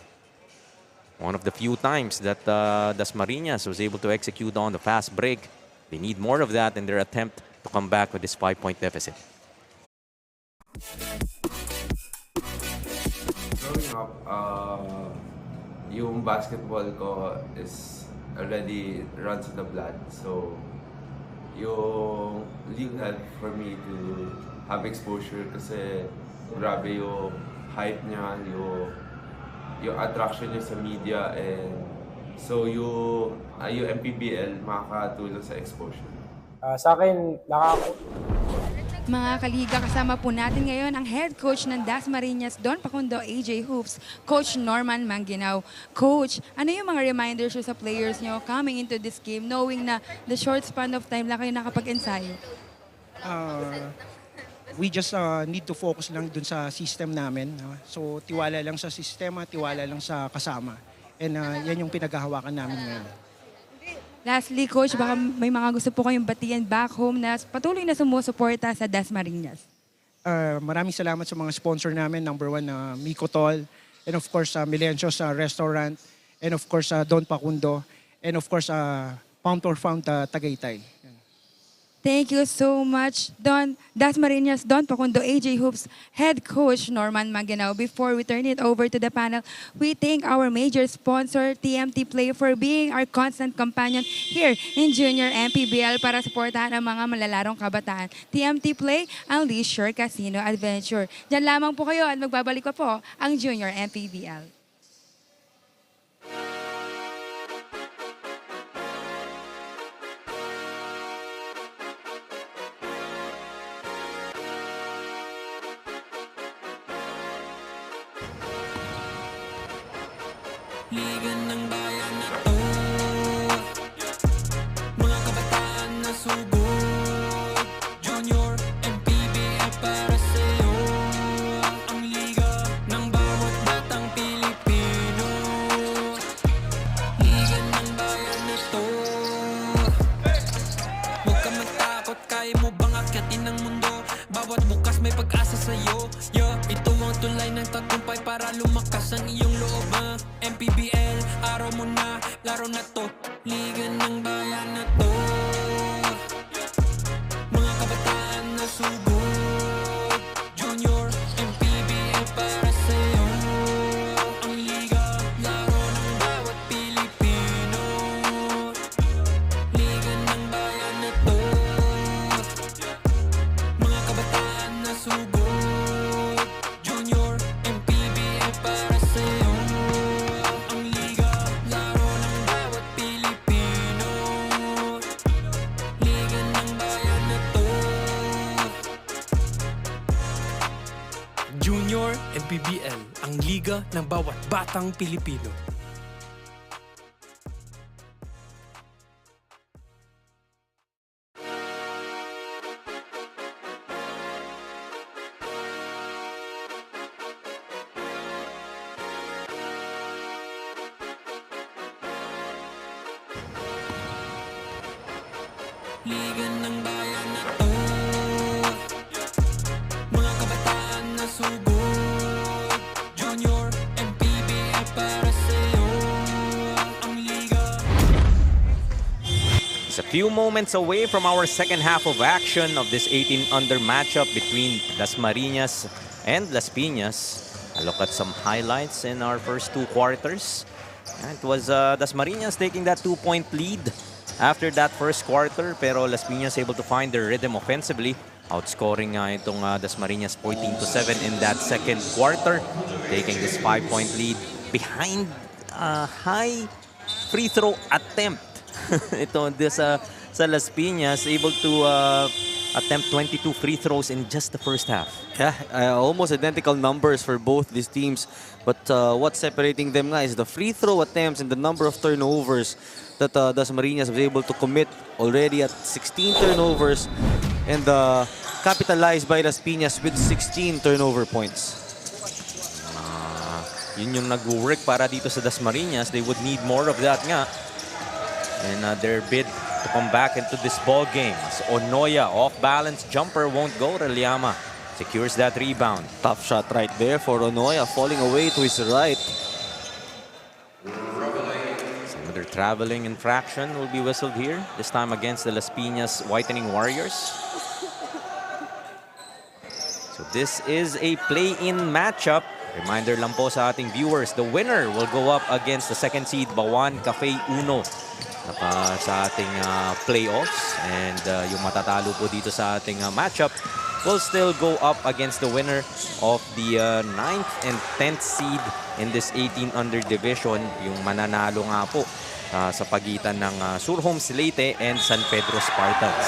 Speaker 2: One of the few times that Dasmariñas was able to execute on the fast break. They need more of that in their attempt to come back with this 5-point deficit.
Speaker 6: Growing up, yung basketball ko is already runs in the blood. So, yung league helped for me to have exposure kasi grabe yung hype niya, yung attraction niya sa media, and so yung MPBL makakatulong sa exposure.
Speaker 7: Sa akin,
Speaker 5: Mga kaliga, kasama po natin ngayon ang head coach ng Dasmariñas Don Pacundo AJ Hoops, Coach Norman Mangginaw. Coach, ano yung mga reminders sa players nyo coming into this game knowing na the short span of time lang kayo nakapag-ensayo?
Speaker 7: We just need to focus lang dun sa system namin. So tiwala lang sa sistema, tiwala lang sa kasama. And yan yung pinaghahawakan namin ngayon.
Speaker 5: Lastly, Coach, baka may mga gusto po kayong batiyan back home na patuloy na sumusuporta sa Dasmariñas.
Speaker 7: Maraming salamat sa mga sponsor namin. Number 1, Miko Tol. And of course, Milencio sa restaurant. And of course, Don Pacundo. And of course, Pound for Pound Tagaytay.
Speaker 5: Thank you so much, Dasmariñas Don Pacundo AJ Hoops head coach Norman Mangginaw. Before we turn it over to the panel, we thank our major sponsor, TMT Play, for being our constant companion here in Junior MPBL para suportahan ang mga malalarong kabataan. TMT Play, ang leisure casino adventure. Diyan lamang po kayo at magbabalik pa po ang Junior MPBL.
Speaker 1: Liga ng bayan na to, mga kabataan na sugod, Junior MPBL para sa'yo. Ang liga ng bawat batang Pilipino. Liga ng bayan na to, huwag ka matakot, kaya mo bang akyatin ang mundo? Bawat bukas may pag-asa sa'yo. Ito ang tulay ng tagumpay para lumakas ang iyong loob. MPBL, araw mo na, laro na to. Liga ng bayan na to, mga kabataan na sugod, Junior MPBL para sa'yo. Ang liga, laro ng bawat Pilipino. Liga ng bayan na to, mga kabataan na sugod, Junior MPBL para sa'yo. Ang liga, laro ng bawat Pilipino. Liga ng bayan na to, Junior MPBL, ang liga ng bawat batang Pilipino. Liga ng bayan na to, mga kabataan na sugod, Junior MPBL para sa'yo. Ang liga.
Speaker 2: It's a few moments away from our second half of action of this 18-under matchup between Dasmariñas and Las Piñas. A look at some highlights in our first 2 quarters. And it was Dasmariñas taking that 2-point lead after that first quarter, pero Las Piñas able to find their rhythm offensively, outscoring itong Dasmariñas 14-7 in that second quarter, taking this 5-point lead behind a high free throw attempt. Ito sa Las Piñas, able to attempt 22 free throws in just the first half.
Speaker 3: Yeah, almost identical numbers for both these teams. But what's separating them is the free throw attempts and the number of turnovers that Dasmariñas was able to commit already at 16 turnovers and capitalized by Las Piñas with 16 turnover points.
Speaker 2: Yun yung nag-work para dito sa Dasmariñas. They would need more of that nga. And their bid to come back into this ball game. As Onoya, off-balance jumper won't go. Reliama secures that rebound.
Speaker 3: Tough shot right there for Onoya, falling away to his right.
Speaker 2: Another traveling infraction will be whistled here, this time against the Las Piñas Whitening Warriors. So this is a play-in matchup. Reminder lang po sa ating viewers, the winner will go up against the second seed Bawan Cafe Uno sa ating playoffs. And yung matatalo po dito sa ating matchup will still go up against the winner of the 9th and 10th seed in this 18-under division. Yung mananalo nga po sa pagitan ng Surhomes Leyte and San Pedro Spartans.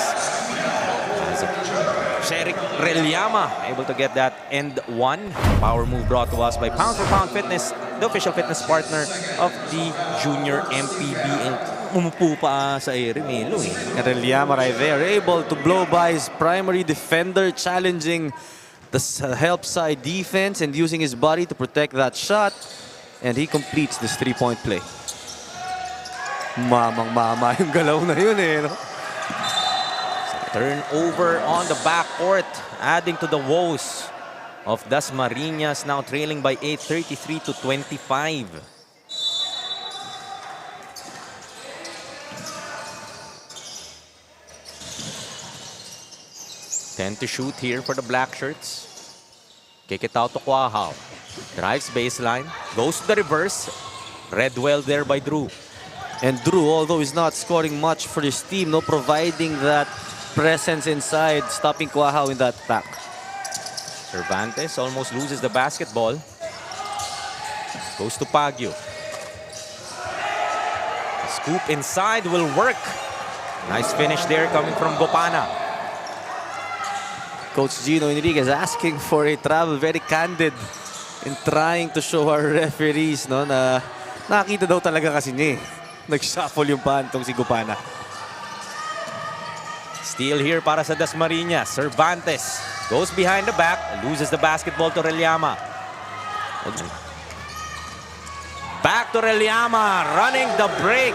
Speaker 2: Jeric Reliama able to get that end one. Power move brought to us by Pound for Pound Fitness, the official fitness partner of the Junior MPBL. Umupo pa sa ere, Melo eh.
Speaker 3: Reliama right there, able to blow by his primary defender, challenging the help side defense and using his body to protect that shot. And he completes this three-point play. Mamang-mama yung galaw na yun eh. No?
Speaker 2: Turnover on the backcourt, adding to the woes of Dasmariñas, now trailing by 8, 33 to 25. Tend to shoot here for the black shirts. Kick it out to Quahao. Drives baseline, goes to the reverse. Read well there by Drew.
Speaker 3: And Drew, although he's not scoring much for his team, no, providing that presence inside, stopping Quahao in that attack.
Speaker 2: Cervantes almost loses the basketball. Goes to Baguio. The scoop inside will work. Nice finish there coming from Gopana.
Speaker 3: Coach Gino Enriquez asking for a travel, very candid in trying to show our referees, no, na nakita daw talaga kasi niya. Nag-shuffle yung pantong si Gopana.
Speaker 2: Steal here para sa Dasmariñas. Cervantes goes behind the back, loses the basketball to Reliama. Back to Reliama, running the break.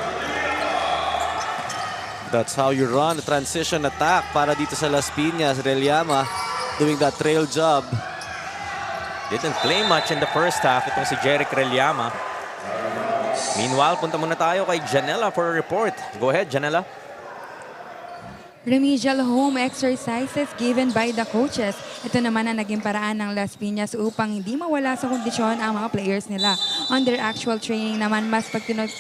Speaker 3: That's how you run a transition attack para dito sa Las Piñas. Reliama doing that trail job.
Speaker 2: Didn't play much in the first half. Itong si Jeric Reliama. Meanwhile, punta muna tayo kay Janela for a report. Go ahead, Janela.
Speaker 5: Remedial home exercises given by the coaches. Ito naman ang naging paraan ng Las Piñas upang hindi mawala sa kondisyon ang mga players nila. On their actual training naman, mas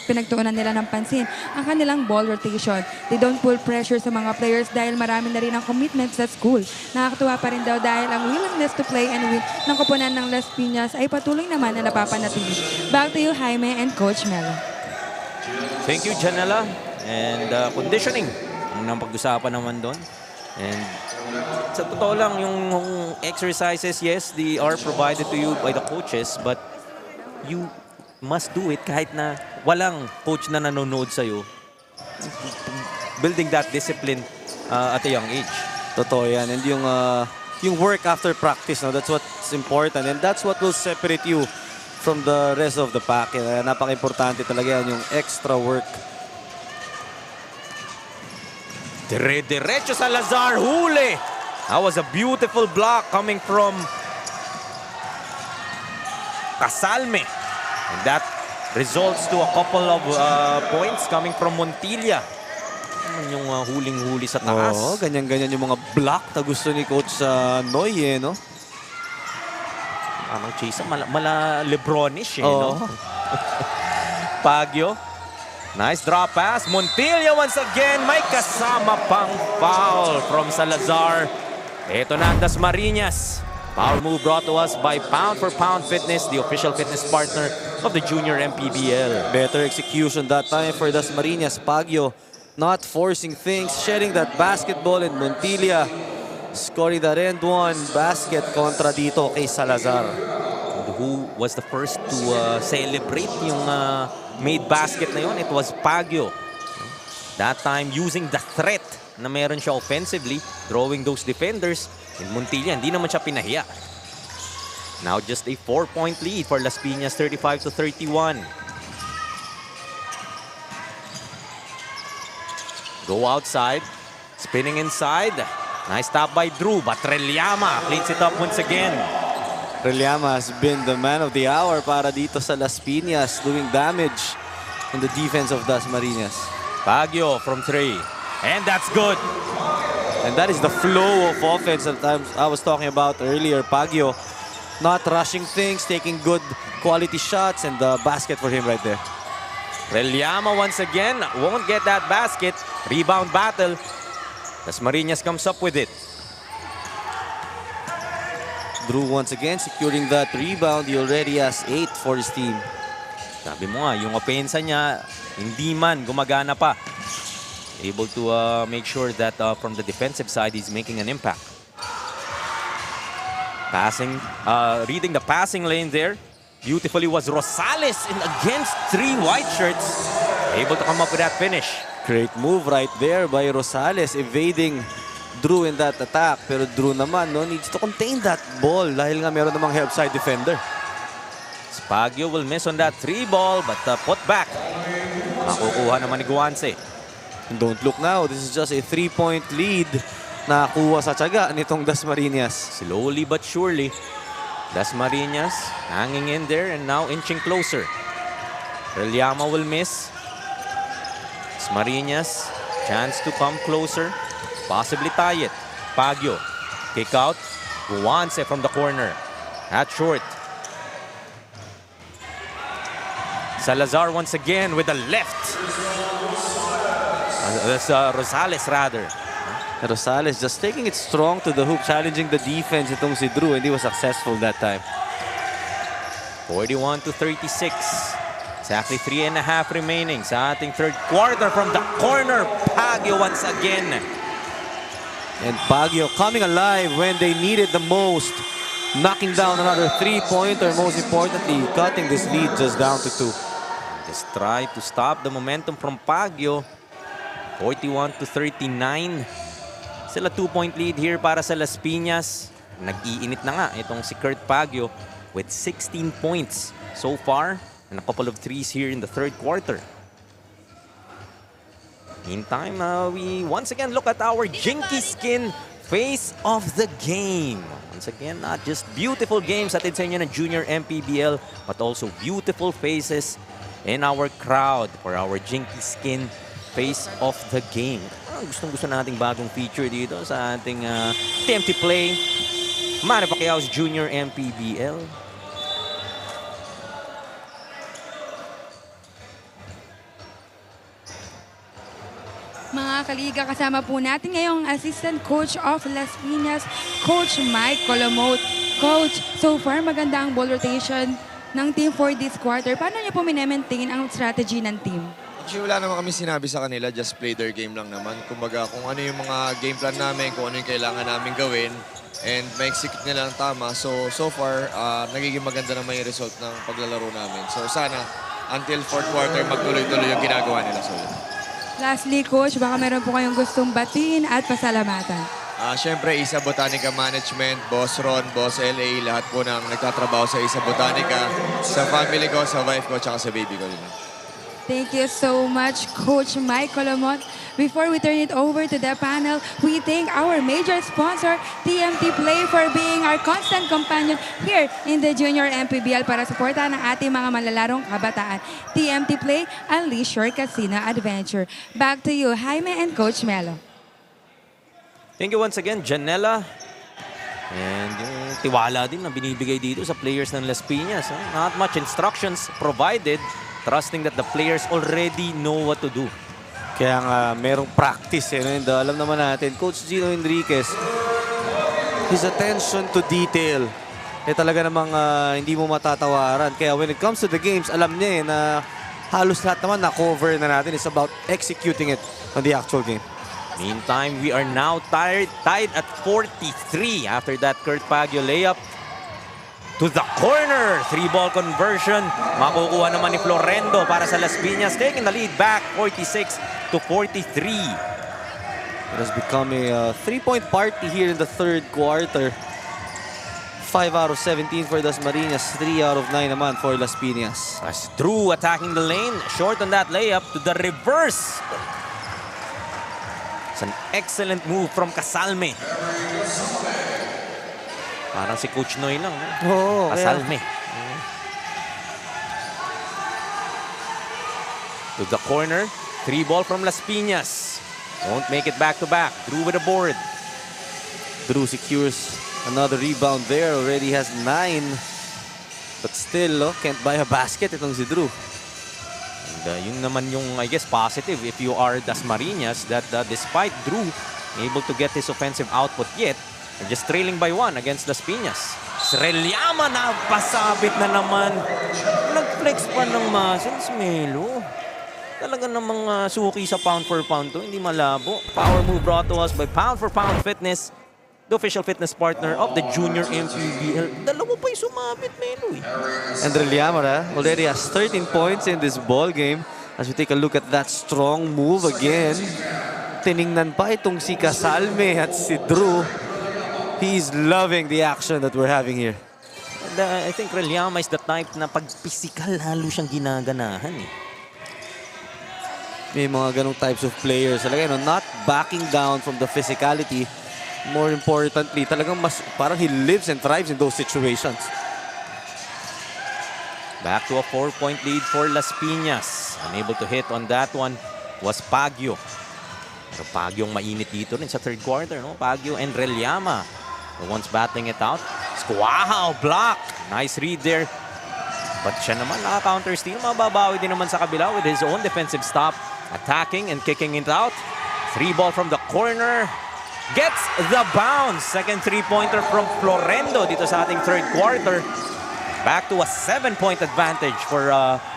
Speaker 5: pinagtuunan nila ng pansin ang kanilang ball rotation. They don't pull pressure sa mga players dahil marami na rin ang commitment sa school. Nakakatuwa pa rin daw dahil ang willingness to play and win ng koponan ng Las Piñas ay patuloy naman na napapanatili. Back to you, Jaime and Coach Melo.
Speaker 2: Thank you, Janela. And conditioning. Ang pag-usapan naman doon. And sa totoo lang, yung exercises, yes, they are provided to you by the coaches, but you must do it kahit na walang coach na nanonood sa'yo. Building that discipline at a young age.
Speaker 3: Totoo yan. And yung work after practice, no, that's what's important. And that's what will separate you from the rest of the pack. Napaka-importante talaga yan, yung extra work.
Speaker 2: Diretso sa Lazar, huli! That was a beautiful block coming from Casalme. And that results to a couple of points coming from Montilla. Yung huling-huli sa taas.
Speaker 3: Oo, ganyan-ganyan yung mga block na gusto ni Coach Noy, eh, no?
Speaker 2: Anong chase? Mala Lebronish, eh,
Speaker 3: no?
Speaker 2: Baguio. Nice drop pass. Montilla once again. May kasama pang foul from Salazar. Ito na ang Dasmariñas. Foul move brought to us by Pound for Pound Fitness, the official fitness partner of the Junior MPBL.
Speaker 3: Better execution that time for Dasmariñas. Baguio not forcing things, sharing that basketball, and Montilla scoring that end one basket kontra dito kay Salazar.
Speaker 2: Who was the first to celebrate yung made basket na yun? It was Baguio. That time using the threat na meron siya offensively, drawing those defenders. And Montilla, hindi naman siya pinahiya. Now just a 4-point lead for Las Piñas, 35 to 31. Go outside, spinning inside. Nice stop by Drew, but Reliama cleans it up once again.
Speaker 3: Reliama has been the man of the hour para dito sa Las Piñas, doing damage in the defense of Dasmariñas.
Speaker 2: Baguio from 3. And that's good.
Speaker 3: And that is the flow of offense that I was talking about earlier. Baguio not rushing things, taking good quality shots, and the basket for him right there.
Speaker 2: Reliama once again won't get that basket. Rebound battle. Dasmariñas comes up with it.
Speaker 3: Drew once again securing that rebound. He already has 8 for his team.
Speaker 2: Sabi mo nga, yung opensa niya, hindi man gumagana pa. Able to make sure that from the defensive side, he's making an impact. Reading the passing lane there. Beautifully was Rosales in against 3 white shirts. Able to come up with that finish.
Speaker 3: Great move right there by Rosales, evading Drew in that attack. Pero Drew naman needs to contain that ball dahil nga meron namang help side defender.
Speaker 2: Spagio will miss on that 3 ball but put back. Makukuha naman ni Guance.
Speaker 3: Don't look now, this is just a 3-point lead na kuha sa tiyaga nitong Dasmariñas.
Speaker 2: Slowly but surely, Dasmariñas hanging in there and now inching closer. Reliama will miss. Dasmariñas, chance to come closer. Possibly tie it. Spagio, kick out. Guance from the corner. At short. Salazar once again with the left. Rosales rather.
Speaker 3: Rosales just taking it strong to the hoop, challenging the defense itong si Drew, and he was successful that time.
Speaker 2: 41-36. Exactly 3.5 remaining sa ating third quarter from the corner. Baguio once again.
Speaker 3: And Baguio coming alive when they needed the most. Knocking down another 3-pointer, most importantly, cutting this lead just down to 2.
Speaker 2: Just try to stop the momentum from Baguio. 41-39. Sila 2-point lead here para sa Las Piñas. Nag-iinit na nga itong si Kurt Baguio with 16 points so far and a couple of threes here in the third quarter. Meantime, we once again look at our Jinky Skin face of the game. Once again, not just beautiful games at sa inyo ng Junior MPBL, but also beautiful faces in our crowd for our Jinky Skin face of the game. Gustong-gusto nating bagong feature dito sa ating TMT Play. Manny Pacquiao's Junior MPBL.
Speaker 5: Mga kaliga, kasama po natin ngayong Assistant Coach of Las Piñas, Coach Mike Colomot. Coach, so far maganda ang ball rotation ng team for this quarter. Paano niyo po minemaintain ang strategy ng team?
Speaker 8: Actually, wala naman kami sinabi sa kanila, just play their game lang naman. Kumbaga, kung ano yung mga game plan namin, kung ano yung kailangan namin gawin, and ma-execute nila ng tama. So far, nagiging maganda naman yung result ng paglalaro namin. So sana, until fourth quarter, magtuloy-tuloy yung ginagawa nila. So,
Speaker 5: Lastly, Coach, baka meron po kayong gustong batiin at pasalamatan.
Speaker 8: Siyempre, Isa Botanica Management, Boss Ron, Boss LA, lahat po ng nagtatrabaho sa Isa Botanica, sa family ko, sa wife ko, tsaka sa baby ko.
Speaker 5: Thank you so much, Coach Mike Colomot. Before we turn it over to the panel, we thank our major sponsor, TMT Play, for being our constant companion here in the Junior MPBL para suportahan ang ating mga malalarong kabataan. TMT Play, unleash your casino adventure. Back to you, Jaime and Coach Melo.
Speaker 2: Thank you once again, Janela. And yung tiwala din na binibigay dito sa players ng Las Piñas. Not much instructions provided, trusting that the players already know what to do.
Speaker 3: Kaya nga merong practice and alam naman natin, Coach Gino Enriquez, his attention to detail talaga namang hindi mo matatawaran. Kaya when it comes to the games, alam niya na halos lahat naman na-cover na natin. It's about executing it on the actual game.
Speaker 2: Meantime, we are now tied at 43 after that Kurt Baguio layup. To the corner, 3-ball conversion. Makukuha naman ni Florendo para sa Las Piñas, taking the lead back 46-43.
Speaker 3: It has become a 3-point party here in the third quarter. 5 out of 17 for Dasmariñas, 3 out of 9 naman for Las Piñas.
Speaker 2: As Drew attacking the lane, short on that layup to the reverse. It's an excellent move from Casalme. Parang si Coach Noy lang.
Speaker 3: Oo,
Speaker 2: Casalme. To the corner, 3-ball from Las Piñas. Won't make it back-to-back. Drew with a board.
Speaker 3: Drew secures another rebound there. Already has 9. But still, can't buy a basket itong si Drew.
Speaker 2: And yun naman yung, I guess, positive if you are Dasmariñas, that despite Drew able to get his offensive output yet, they're just trailing by 1 against Las Piñas. Srelyama na pasabit na naman. Nag-flex pa ng muscles, Melo. Talaga namang suki sa pound for pound to. Hindi malabo. Power move brought to us by Pound for Pound Fitness. the official fitness partner of the Junior MPBL. Dalawa pa yung sumabit, Melo eh.
Speaker 3: And Reliamara already has 13 points in this ball game. As we take a look at that strong move again. Tiningnan pa itong si Casalme at si Drew. He's loving the action that we're having here.
Speaker 2: And, I think Reliama is the type na pag physical lalo siyang ginaganahan eh.
Speaker 3: May mga ganong types of players. Talaga, not backing down from the physicality. More importantly, talagang mas parang he lives and thrives in those situations.
Speaker 2: Back to a 4-point lead for Las Piñas. Unable to hit on that one was Pagyo. Pero Pagyo ang mainit dito rin sa third quarter, no? Pagyo and Reliama, the ones battling it out. Wow, block! Nice read there. But siya naman naka-counter steal. Mababawi din naman sa kabila with his own defensive stop. Attacking and kicking it out. 3 ball from the corner. Gets the bounce. Second 3-pointer from Florendo dito sa ating third quarter. Back to a 7-point advantage for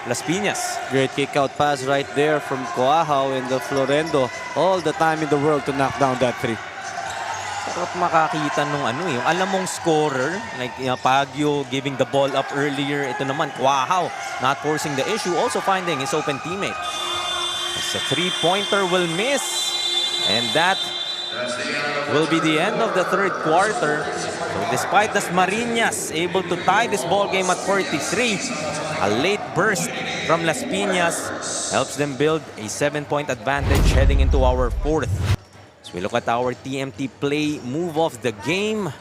Speaker 2: Las Piñas.
Speaker 3: Great kick-out pass right there from Coahao and the Florendo. All the time in the world to knock down that 3.
Speaker 2: Sarap makakita nung yung alam mong scorer, like Pagyo giving the ball up earlier. Ito naman, Coahao not forcing the issue, also finding his open teammate. As a 3-pointer will miss. And that will be the end of the third quarter. So despite Dasmariñas able to tie this ball game at 43, a late burst from Las Piñas helps them build a 7-point advantage heading into our fourth. As we look at our TMT play move of the game,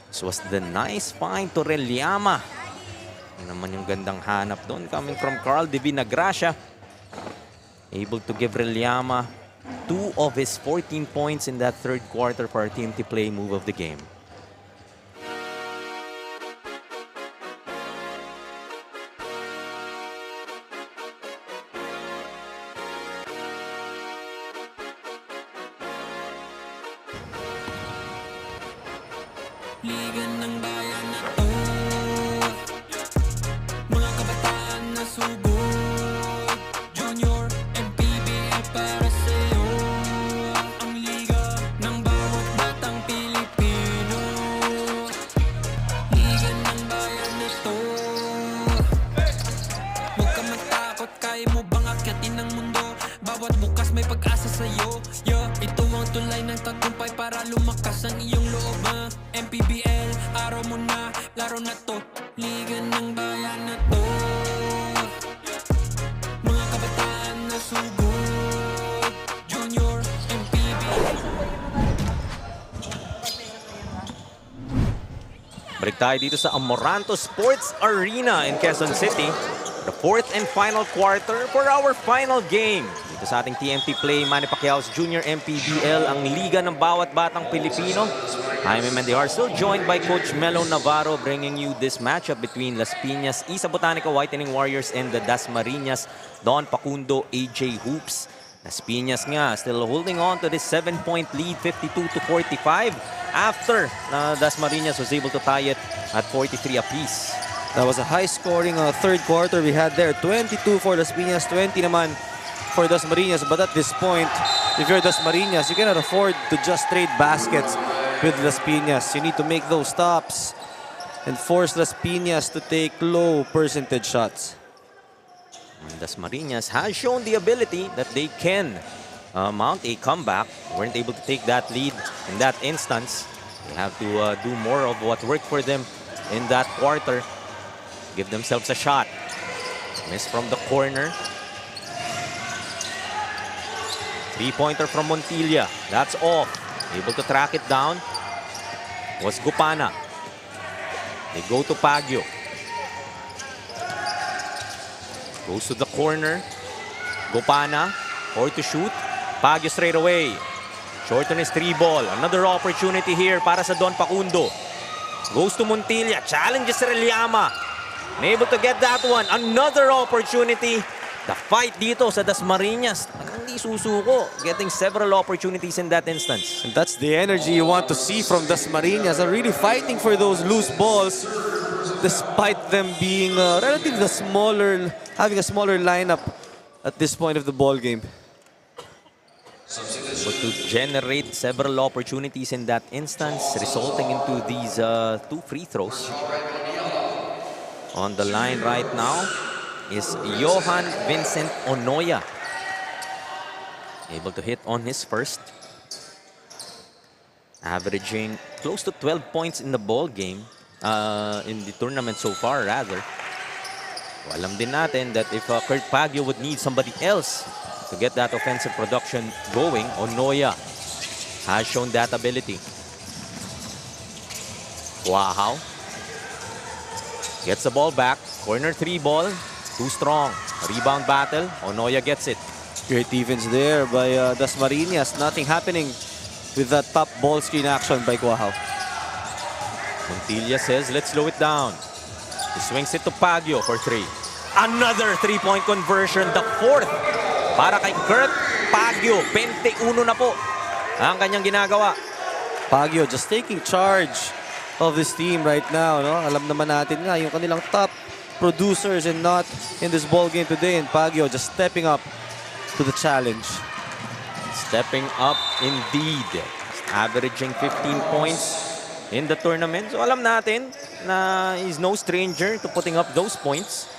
Speaker 2: this was the nice find to Reliama. Ano naman yung gandang hanap doon coming from Carl de Vinagracia. Able to give Reliama 2 of his 14 points in that third quarter for our TMT play move of the game.
Speaker 1: Liga ng bayan na to, mga kabataan na sugod, Junior MPBL para sa'yo. Ang liga ng bawat batang Pilipino. Liga ng bayan na to, huwag ka matakot, kaya mo bang akyatin ang mundo? Bawat bukas may pag-asa sa'yo. Ito ang tulay ng tagumpay para lumakas ang iyong loob. MPBL, araw mo na, laro na to. Liga ng bayan na to, mga kabataan na sugod, Junior MPBL.
Speaker 2: Balik tayo dito sa Amoranto Sports Arena in Quezon City. The fourth and final quarter for our final game. Dito sa ating TMT play, Manny Pacquiao's Junior MPBL, ang liga ng bawat batang Pilipino. I'm Mendihar, still joined by Coach Melo Navarro, bringing you this matchup between Las Piñas, Isa Botanica Whitening Warriors and the Dasmariñas, Don Pacundo, AJ Hoops. Las Piñas nga still holding on to this 7-point lead, 52-45, after Dasmariñas was able to tie it at 43 apiece.
Speaker 3: That was a high-scoring third quarter we had there. 22 for Las Piñas, 20 naman for Dasmariñas. But at this point, if you're Dasmariñas, you cannot afford to just trade baskets with Las Piñas. You need to make those stops and force Las Piñas to take low percentage shots.
Speaker 2: Dasmariñas has shown the ability that they can mount a comeback. Weren't able to take that lead in that instance. They have to do more of what worked for them in that quarter. Give themselves a shot. Miss from the corner. 3-pointer from Montilla. That's off. Able to track it down was Gupana. They go to Pagyo. Goes to the corner. Gupana, 4 to shoot. Pagyo straight away. Short on his 3-ball. Another opportunity here para sa Don Pacundo. Goes to Montilla. Challenges Reliama. Unable to get that one. Another opportunity. The fight dito sa Dasmariñas. Hindi susuko. Getting several opportunities in that instance.
Speaker 3: And that's the energy you want to see from Dasmariñas. Are really fighting for those loose balls despite them being relatively having a smaller lineup at this point of the ball game.
Speaker 2: Able to generate several opportunities in that instance, resulting into these 2 free throws. On the line right now is Johan Vincent Onoya. Able to hit on his first. Averaging close to 12 points in the ball game. In the tournament so far, rather. So, alam din natin that if Kurt Baguio would need somebody else to get that offensive production going, Onoya has shown that ability. Wow. Gets the ball back. Corner 3 ball. Too strong. Rebound battle. Onoya gets it.
Speaker 3: Great defense there by Dasmariñas. Nothing happening with that top ball screen action by Quahao.
Speaker 2: Montilla says, let's slow it down. He swings it to Baguio for 3. Another 3-point conversion. The 4th para kay Kurt Baguio. 21 na po ang kanyang ginagawa.
Speaker 3: Baguio just taking charge of this team right now. No? Alam naman natin nga yung kanilang top producers and not in this ball game today. And Baguio just stepping up to the challenge.
Speaker 2: Stepping up indeed. Averaging 15 points in the tournament. So alam natin na he's no stranger to putting up those points.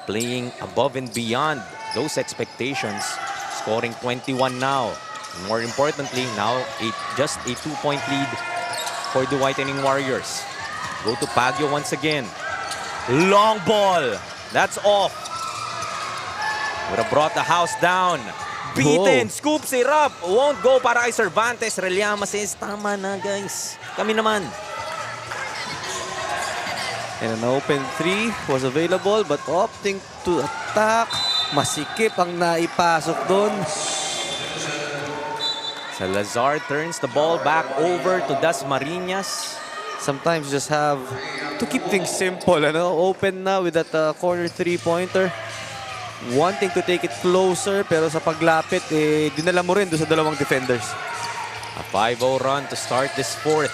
Speaker 2: Playing above and beyond those expectations. Scoring 21 now. More importantly, now just a 2-point lead for the Whitening Warriors. Go to Baguio once again. Long ball. That's off. Would have brought the house down. Beaten.
Speaker 3: Whoa.
Speaker 2: Scoops it up. Won't go para kay Cervantes. Reliama says, tama na guys. Kami naman.
Speaker 3: And an open 3 was available but opting to attack. Masikip ang naipasok doon.
Speaker 2: Salazar turns the ball back over to Dasmariñas.
Speaker 3: Sometimes you just have to keep things simple. Ano? Open na with that corner 3-pointer. Wanting to take it closer pero sa paglapit, dinala mo rin doon sa dalawang defenders.
Speaker 2: A 5-0 run to start this 4th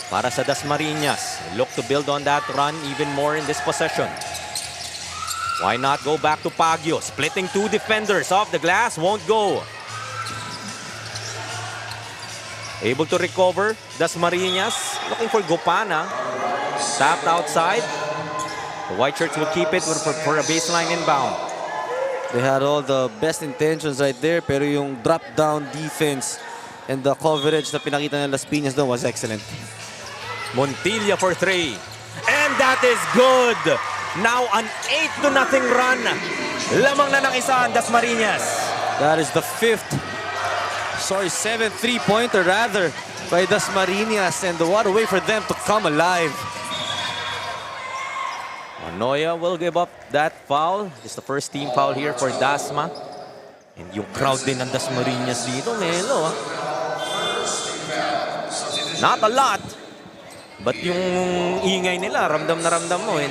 Speaker 2: para sa Dasmariñas. Look to build on that run even more in this possession. Why not go back to Baguio? Splitting 2 defenders off the glass. Won't go. Able to recover. Dasmariñas looking for Gopana. Tapped outside. The White Shirts will keep it for a baseline inbound.
Speaker 3: They had all the best intentions right there pero yung drop-down defense and the coverage na pinakita ng Las Piñas doon was excellent.
Speaker 2: Montilla for 3. And that is good. Now an 8-0 run. Lamang na ng isa ang Dasmariñas.
Speaker 3: That is the 7th 3-pointer rather by Dasmariñas, and what a way for them to come alive.
Speaker 2: Onoya will give up that foul. It's the first team foul here for Dasma. And yung crowd din ng Dasmariñas dito, Melo. Not a lot. But yung ingay nila, ramdam na ramdam mo in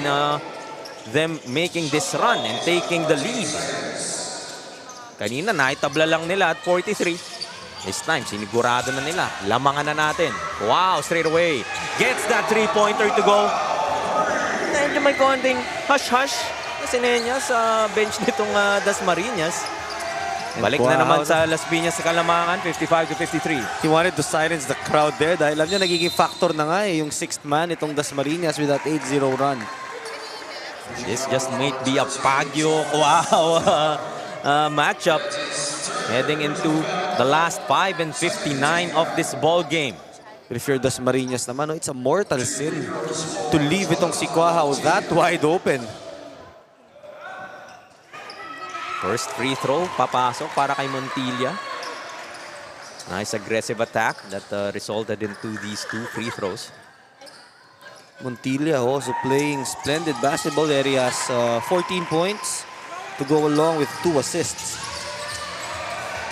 Speaker 2: them making this run and taking the lead. Kanina, naitabla lang nila at 43. This time, sinigurado na nila. Lamangan na natin. Wow, straight away. Gets that 3-pointer to go. Medyo may konting hush-hush na sinenya sa bench nitong Dasmariñas. Balik na naman sa Las Piñas sa Kalamangan, 55-53.
Speaker 3: He wanted to silence the crowd there dahil alam niya nagiging factor na nga yung 6th man itong Dasmariñas with that 8-0 run.
Speaker 2: This just might be a Baguio matchup heading into the last 5 and 59 of this ball game.
Speaker 3: But if you're Dasmariñas naman, it's a mortal sin to leave itong si Quahao that wide open.
Speaker 2: First free throw, papasok para kay Montilla. Nice aggressive attack that resulted into these 2 free throws.
Speaker 3: Montilla also playing splendid basketball areas. 14 points to go along with 2 assists.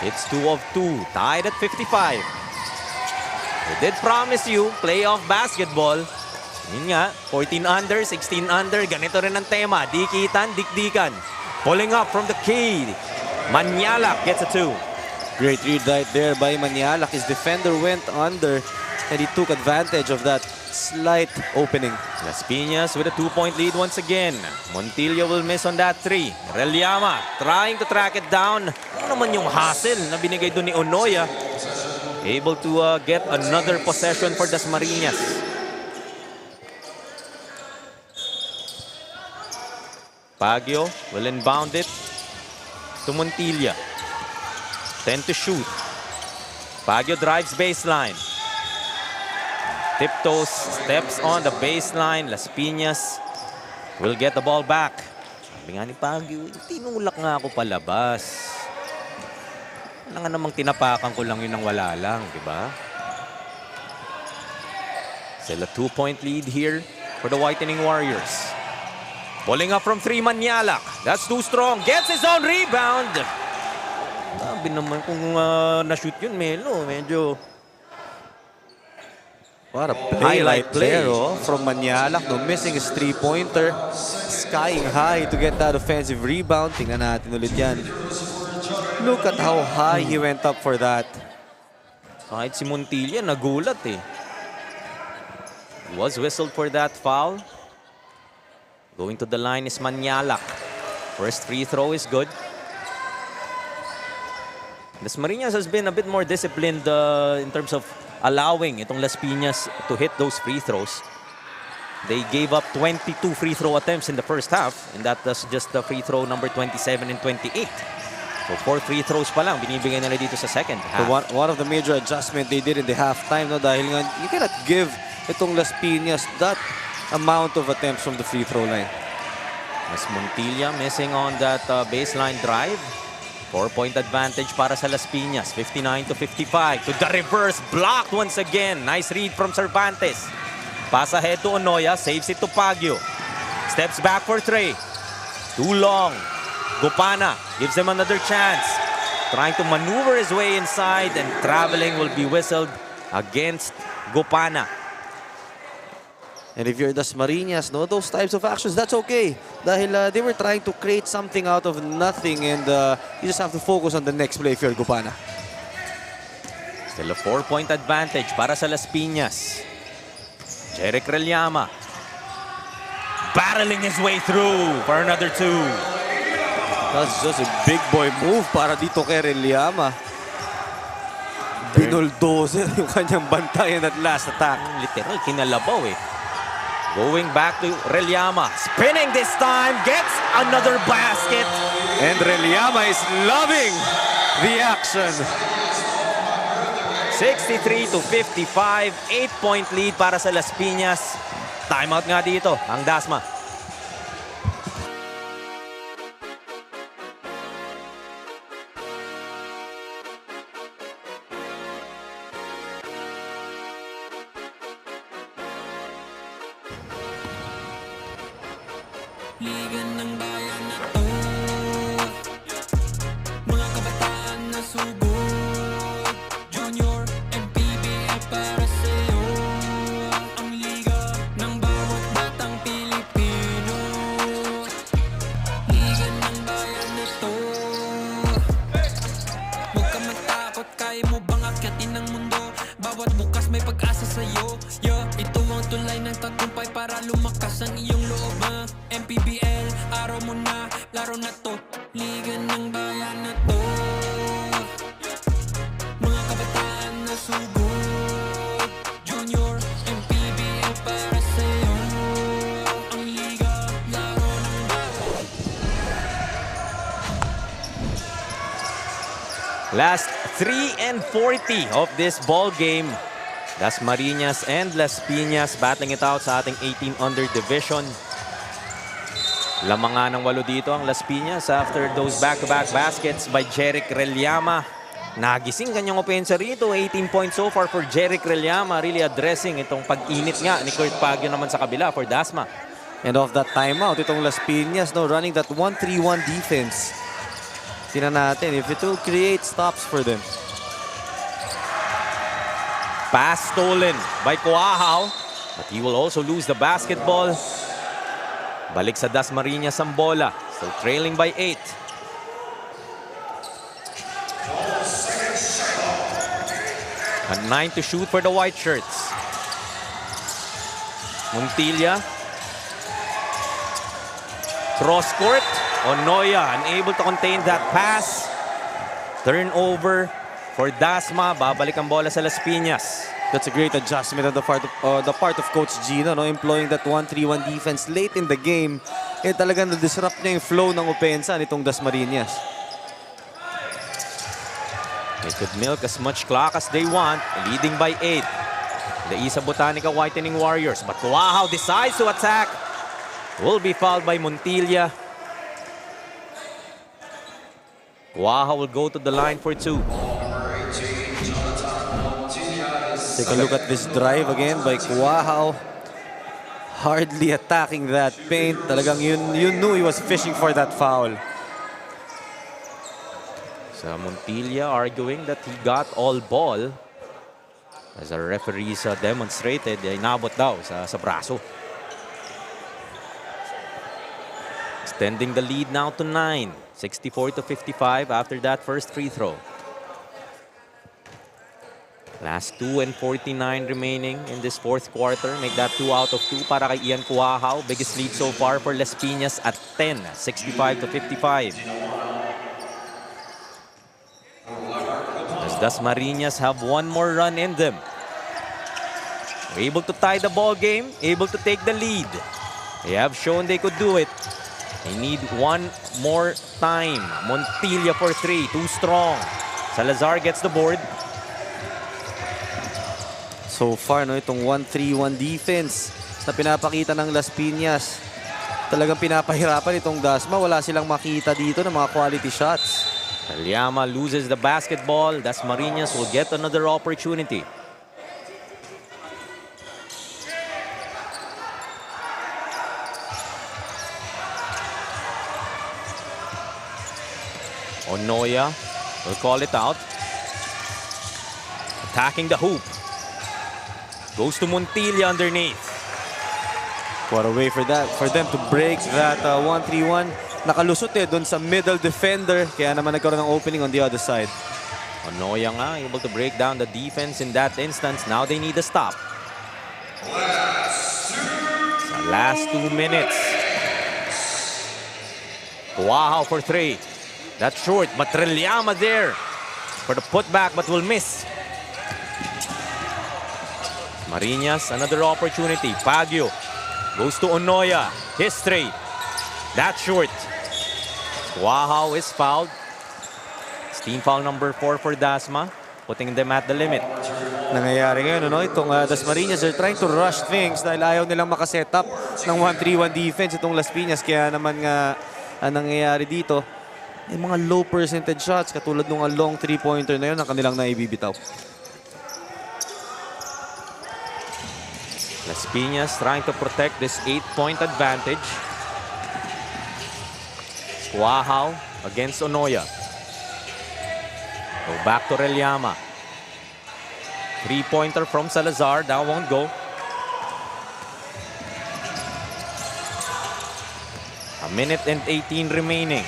Speaker 2: It's 2 of 2, tied at 55. We did promise you playoff basketball. Yun nga, 14 under, 16 under, ganito rin ang tema. Dikitan, dikdikan. Pulling up from the key. Manialak gets a 2.
Speaker 3: Great read right there by Manialak. His defender went under and he took advantage of that slight opening.
Speaker 2: Las Piñas with a 2-point lead once again. Montilla will miss on that 3. Reliama trying to track it down. Sayang naman yung hustle na binigay doon ni Onoya. Able to get another possession for Dasmariñas. Baguio will inbound it to Montilla. 10 to shoot. Baguio drives baseline. Tiptoes, steps on the baseline. Las Piñas will get the ball back. Sabi nga ni Baguio, tinulak nga ako palabas. Wala nga namang tinapakan ko lang yun nang wala lang, di ba? Still a 2-point lead here for the Whitening Warriors. Pulling up from 3, Manyalak. That's too strong. Gets his own rebound. Sabi naman kung na-shoot yun, Melo, medyo...
Speaker 3: What a highlight play from Manyalak. No, missing his three-pointer. Skying high to get that offensive rebound. Tingnan natin ulit yan. Look at how high he went up for that.
Speaker 2: Kahit si Montilla, nagulat eh. Was whistled for that foul. Going to the line is Manyalak. First free throw is good. Dasmariñas has been a bit more disciplined in terms of allowing itong Las Piñas to hit those free throws. They gave up 22 free throw attempts in the first half, and that was just the free throw number 27 and 28. So 4 free throws pa lang binibigay nila dito sa second half.
Speaker 3: So one of the major adjustment they did in the halftime, no, dahil nga you cannot give itong Las Piñas that amount of attempts from the free throw line.
Speaker 2: As Montilla missing on that baseline drive. 4-point advantage para sa Las Piñas. 59 to 55. To the reverse. Blocked once again. Nice read from Cervantes. Pass ahead to Onoya. Saves it to Baguio. Steps back for 3. Too long. Gopana gives him another chance. Trying to maneuver his way inside, and traveling will be whistled against Gopana.
Speaker 3: And if you're Dasmariñas, no, those types of actions, that's okay. Dahil they were trying to create something out of nothing, and you just have to focus on the next play if you're Gopana.
Speaker 2: Still a 4-point advantage para sa Las Piñas. Jeric Relllama battling his way through for another 2.
Speaker 3: That's just a big boy move para dito kay Relllama. Binuldozer yung kanyang bantayan at last attack.
Speaker 2: Literal, kinalabaw eh. Going back to Relllama. Spinning this time. Gets another basket.
Speaker 3: And Relllama is loving the action.
Speaker 2: 63 to 55. 8-point lead para sa Las Piñas. Timeout nga dito ang Dasma.
Speaker 1: Liga ng bayan na to, mga kabataan na sugod. Junior, MPBL para sa'yo. Ang liga ng bawat batang Pilipino. Liga ng bayan na to. Huwag ka matakot, kaya mo bang akyatin ang mundo? Bawat bukas may pag-asa sa'yo. Yeah, ito ang tulay ng tagumpay para lumakas ang iyong loob. MPBL, araw mo na, laro na to. Liga ng bayan na to. Mga kabataan na sugod. Junior, MPBL para sa'yo. Ang liga, laro ng bayan.
Speaker 2: Last 3 and 40 of this ball game. Dasmariñas and Las Piñas battling it out sa ating 18 under division. Lamang nga ng 8 dito ang Las Piñas after those back-to-back baskets by Jeric Relllama. Nagising kanyang opensa rito. 18 points so far for Jeric Relllama. Really addressing itong pag-init nga ni Kurt Baguio naman sa kabila for Dasma.
Speaker 3: And off that timeout, itong Las Piñas, no, running that 1-3-1 defense. Tingnan natin if it will create stops for them.
Speaker 2: Pass stolen by Coahao, but he will also lose the basketball. Balik sa Dasmariñas ang bola. Still trailing by 8. A 9 to shoot for the white shirts. Montilla. Cross court. Onoya unable to contain that pass. Turnover for Dasma. Babalik ang bola sa Las Piñas.
Speaker 3: That's a great adjustment on the part of Coach Gino, no? Employing that 1-3-1 defense late in the game. Talagang na-disrupt niya yung flow ng opensa nitong Dasmariñas.
Speaker 2: They could milk as much clock as they want, leading by 8. The Isa Botanica Whitening Warriors, but Kuahao decides to attack. Will be fouled by Montilla. Kuahao will go to the line for 2.
Speaker 3: Take a look at this drive again by Kuahao. Hardly attacking that paint. Talagang you knew he was fishing for that foul.
Speaker 2: So Montilla arguing that he got all ball. As our referees demonstrated, inabot daw sa braso. Extending the lead now to 9. 64-55 after that first free throw. Last 2 and 49 remaining in this fourth quarter. Make that 2 out of 2 para kay Ian Kuahao. Biggest lead so far for Las Piñas at 10. 65-55. As Dasmariñas have one more run in them. Able to tie the ball game. Able to take the lead. They have shown they could do it. They need one more time. Montilla for 3. Too strong. Salazar gets the board.
Speaker 3: So far, no, itong 1-3-1 defense na pinapakita ng Las Piñas. Talagang pinapahirapan itong Dasma. Wala silang makita dito ng mga quality shots.
Speaker 2: Liama loses the basketball. Dasmariñas will get another opportunity. Onoya will call it out. Attacking the hoop. Goes to Montilla underneath.
Speaker 3: What a way for them to break that 1-3-1. Nakalusot doon sa middle defender. Kaya naman nagkaroon ng opening on the other side.
Speaker 2: Onoya nga able to break down the defense in that instance. Now they need a stop. Sa last 2 minutes. Kuahao for 3. That's short, but Liama there for the putback, but will miss. Mariñas, another opportunity. Baguio goes to Onoya. History. That's short. Kuahao is fouled. It's team foul number 4 for Dasma, putting them at the limit.
Speaker 3: Nangyayari ngayon, no? Itong Dasmariñas, they're trying to rush things dahil ayaw nilang makaset up ng 1-3-1 defense itong Las Piñas. Kaya naman nga ang nangyayari dito, yung mga low percentage shots katulad ng long 3-pointer na yun ang kanilang naibibitaw.
Speaker 2: Las Piñas trying to protect this 8-point advantage. Kuahao against Onoya. Go back to Liama. 3-pointer from Salazar. That won't go. A minute and 18 remaining.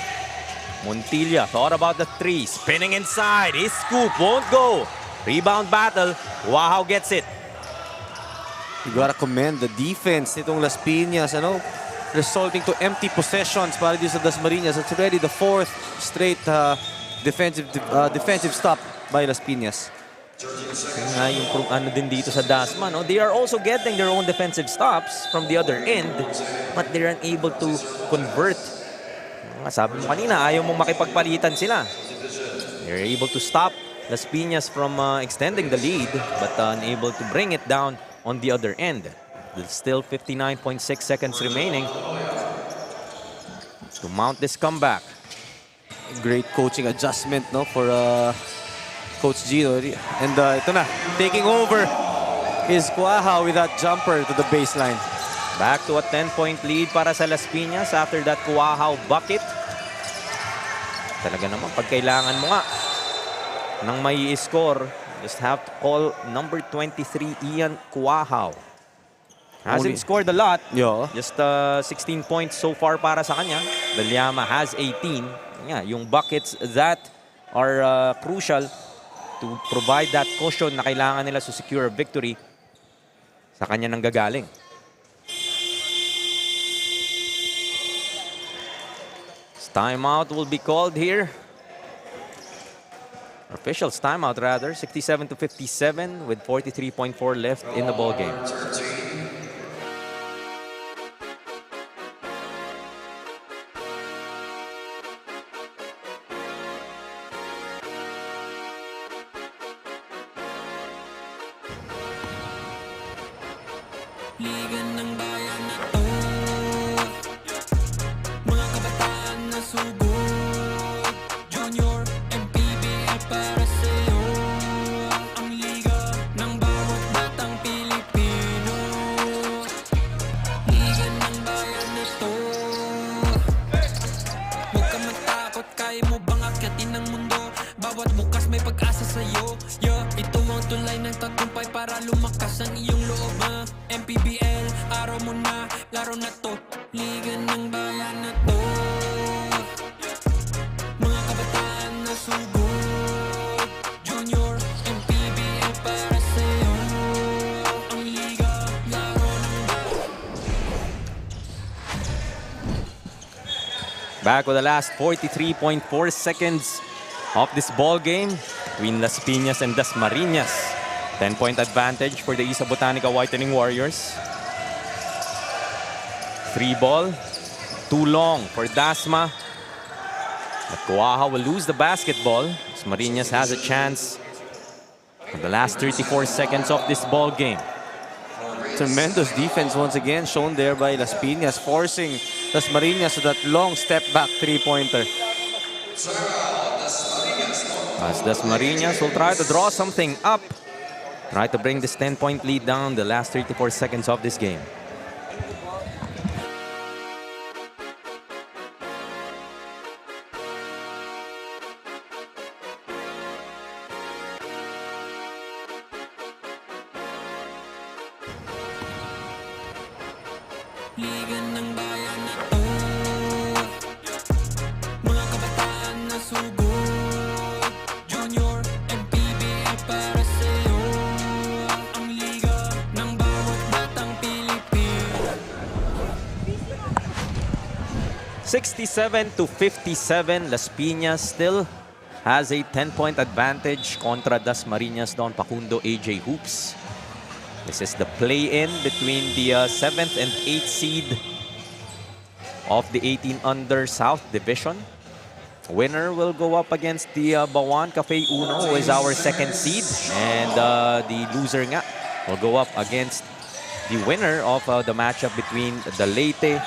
Speaker 2: Montilla thought about the 3. Spinning inside. His scoop won't go. Rebound battle. Kuahao gets it.
Speaker 3: You gotta commend the defense nitong Las Piñas, ano? Resulting to empty possessions para dito sa Dasmariñas. It's already the 4th straight defensive stop by Las Piñas.
Speaker 2: Nga yung ano din dito sa Dasma, no? They are also getting their own defensive stops from the other end, but they're unable to convert. Sabi mo kanina, ayaw mong makipagpalitan sila. They're able to stop Las Piñas from extending the lead, but unable to bring it down on the other end. There's still 59.6 seconds remaining to mount this comeback.
Speaker 3: Great coaching adjustment, no, for Coach Gino. And ito na, taking over is Kuahao with that jumper to the baseline.
Speaker 2: Back to a 10-point lead para sa Las Piñas after that Kuahao bucket. Talaga naman, pag kailangan mo nga nang may score, just have to call number 23, Ian Kuahao. Hasn't scored a lot.
Speaker 3: Yeah.
Speaker 2: Just 16 points so far para sa kanya. Liama has 18. Yeah, yung buckets that are crucial to provide that cushion na kailangan nila to secure a victory, sa kanya nang gagaling. Timeout will be called here. Officials timeout rather, 67-57 with 43.4 left in the ball game.
Speaker 1: Liga ng bayan na to, mga kabataan na sugod, Junior, MPBL para sa'yo. Ang liga ng bawat batang Pilipino. Liga ng bayan na to, huwag ka matakot, kaya mo bang akyatin ang mundo? Bawat bukas may pag-asa sa'yo. Yeah, ito ang tulay ng tagumpay para lumakas ang iyong loob. MPBL, araw mo na, laro na to. Liga ng bayan na to, mga kabataan na sugod, Junior, MPBL para sa'yo. Ang liga, laro ng bayan.
Speaker 2: Back with the last 43.4 seconds of this ball game between Las Piñas and Dasmariñas. 10-point advantage for the Isa Botanica Whitening Warriors. 3 ball, too long for Dasma. But Kuaha will lose the basketball. Dasmariñas has a chance for the last 34 seconds of this ball game.
Speaker 3: Tremendous defense once again shown there by Las Piñas, forcing Dasmariñas to that long step back three-pointer.
Speaker 2: As Dasmariñas will try to draw something up. Try to bring this 10-point lead down the last 34 seconds of this game.
Speaker 1: Liga ng bayan na to, mga kabataan na sugod, Junior, MPBL para sa'yo. Ang liga ng bawat batang Pilipino.
Speaker 2: 67-57, Las Piñas still has a 10-point advantage contra Dasmariñas Don Facundo AJ Hoops. This is the play-in between the 7th and 8th seed of the 18 under South Division. Winner will go up against the Bawan Cafe Uno, who is our 2nd seed. And the loser nga will go up against the winner of the matchup between the Leyte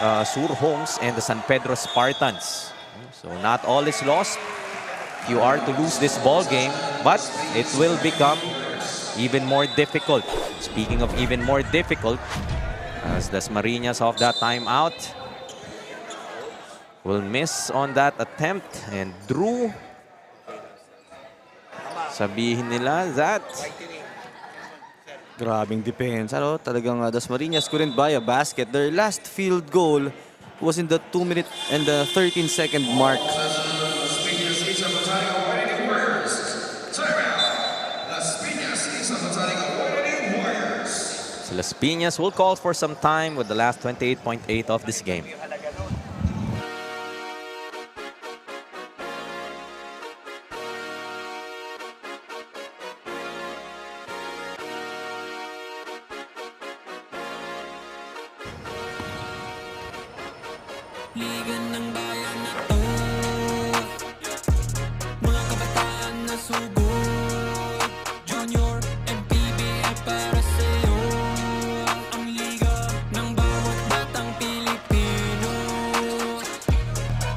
Speaker 2: Surhongs and the San Pedro Spartans. So not all is lost. You are to lose this ball game, but it will become even more difficult. Speaking of even more difficult, as Dasmariñas off that timeout will miss on that attempt, and Drew, sabihin nila that
Speaker 3: Grabing defense. Ano, talagang Dasmariñas couldn't buy a basket. Their last field goal was in the 2-minute and the 13-second mark.
Speaker 2: So Las Piñas will call for some time with the last 28.8 of this game.
Speaker 1: Liga ng bayan na to, mga kabataan na sugod, Junior, MPBL para sa'yo. Ang liga ng bawat batang Pilipino.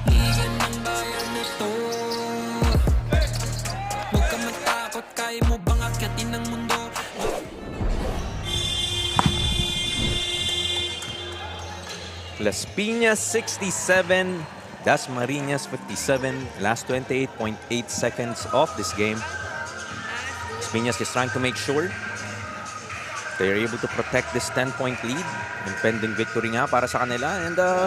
Speaker 1: Liga ng bayan na to, huwag ka matakot, kaya mo bang akyatin ang mundo?
Speaker 2: Las Piñas 67, Dasmariñas 57, last 28.8 seconds of this game. Las Piñas is trying to make sure they are able to protect this 10-point lead. Impending victory nga para sa kanila. And a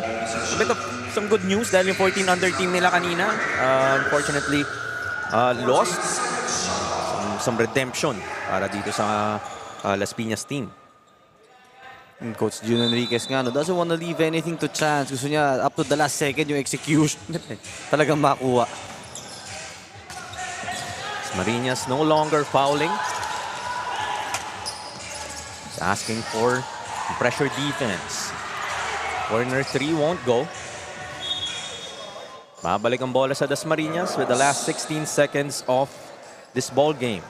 Speaker 2: bit of some good news dahil yung 14 under team nila kanina, unfortunately, lost. Some redemption para dito sa Las Piñas team.
Speaker 3: Coach Jun Enriquez nga, no, doesn't want to leave anything to chance. Gusto niya up to the last second yung execution. Talagang makuha.
Speaker 2: Dasmariñas no longer fouling. He's asking for pressure defense. Corner 3 won't go. Babalik ang bola sa Dasmariñas with the last 16 seconds of this ball game.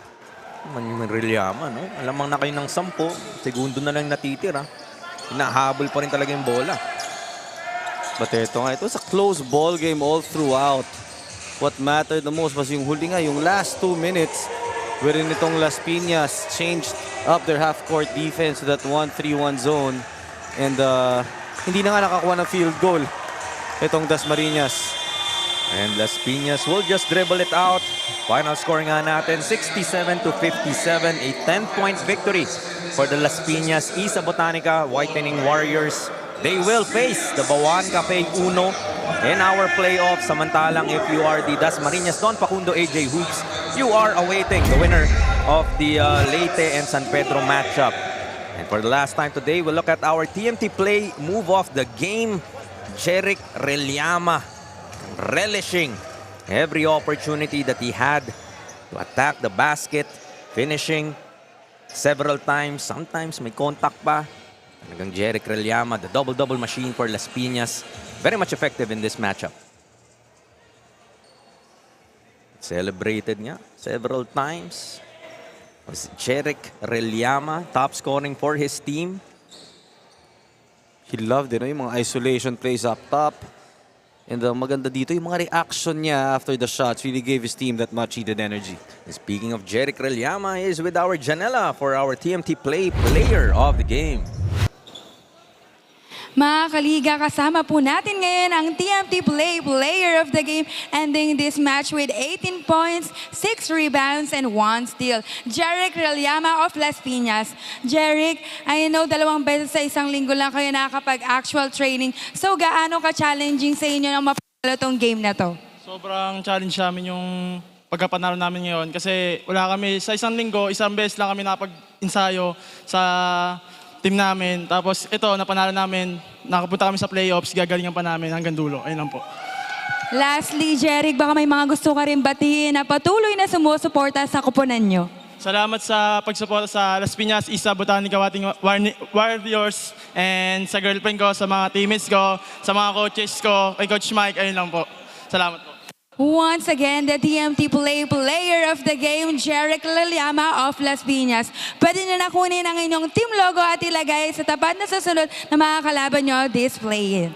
Speaker 2: Manrelyama, no? Alamang na kayo ng 10. Segundo na lang natitira. Hinahabol pa rin talaga yung bola.
Speaker 3: But ito nga, it was a close ball game all throughout. What mattered the most was yung huli nga, yung last 2 minutes wherein itong Las Piñas changed up their half-court defense to that 1-3-1 zone. And hindi na nga nakakuha ng field goal itong Dasmariñas.
Speaker 2: And Las Piñas will just dribble it out. Final scoring nga natin, 67-57. A 10-point victory for the Las Piñas Isa Botanica Whitening Warriors. They will face the Bawan Cafe Uno in our playoff. Samantalang if you are the Dasmariñas Don Facundo AJ Hoops, you are awaiting the winner of the Leyte and San Pedro matchup. And for the last time today, we'll look at our TMT play move of the game. Jeric Relyama relishing every opportunity that he had to attack the basket, finishing several times. Sometimes may contact pa. Talagang Jeric Relyama, the double-double machine for Las Piñas. Very much effective in this matchup. Celebrated niya several times. Was Jeric Relyama, top scoring for his team.
Speaker 3: He loved it, no? Yung mga isolation plays up top. And maganda dito, yung mga reaction niya after the shots really gave his team that much needed energy.
Speaker 2: Speaking of Jeric Relyama, is with our Janela for our TMT player of the game.
Speaker 5: Mga kaliga, kasama po natin ngayon ang TMT player of the game, ending this match with 18 points, 6 rebounds, and 1 steal. Jeric Relyama of Las Piñas. Jeric, I know 2 beses sa isang linggo lang kayo nakakapag-actual training. So, gaano ka-challenging sa inyo na mapagalo tong game na to?
Speaker 9: Sobrang challenge namin yung pagkapanalo namin ngayon kasi wala kami, sa isang linggo, isang beses lang kami nakapag-ensayo sa team namin. Tapos ito, napanalo namin, nakapunta kami sa playoffs, gagalingan pa namin hanggang dulo. Ayun lang po.
Speaker 5: Lastly, Jeric, baka may mga gusto ka rin batiin na patuloy na sumusuporta sa kuponan nyo.
Speaker 9: Salamat sa pagsuporta sa Las Piñas Isa Botanica Warriors and sa girlfriend ko, sa mga teammates ko, sa mga coaches ko, kay Coach Mike. Ayun lang po. Salamat po.
Speaker 5: Once again, the TMT player of the game, Jeric Relyama of Las Piñas. Pwede nyo na kunin ang inyong team logo at ilagay sa tapat na susunod na mga kalaban nyo display.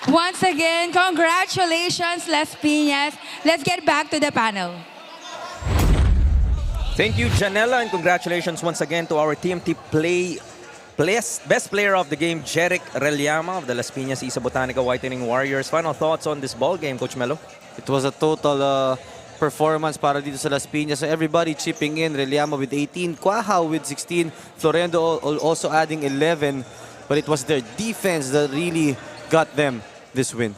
Speaker 5: Once again, congratulations, Las Piñas. Let's get back to the panel.
Speaker 2: Thank you, Janela, and congratulations once again to our TMT best player of the game, Jeric Relyama of the Las Piñas Isa Botanica Whitening Warriors. Final thoughts on this ball game, Coach Melo?
Speaker 3: It was a total performance para dito sa Las Piñas. So everybody chipping in. Relyama with 18, Quahao with 16, Florendo also adding 11. But it was their defense that really got them this win.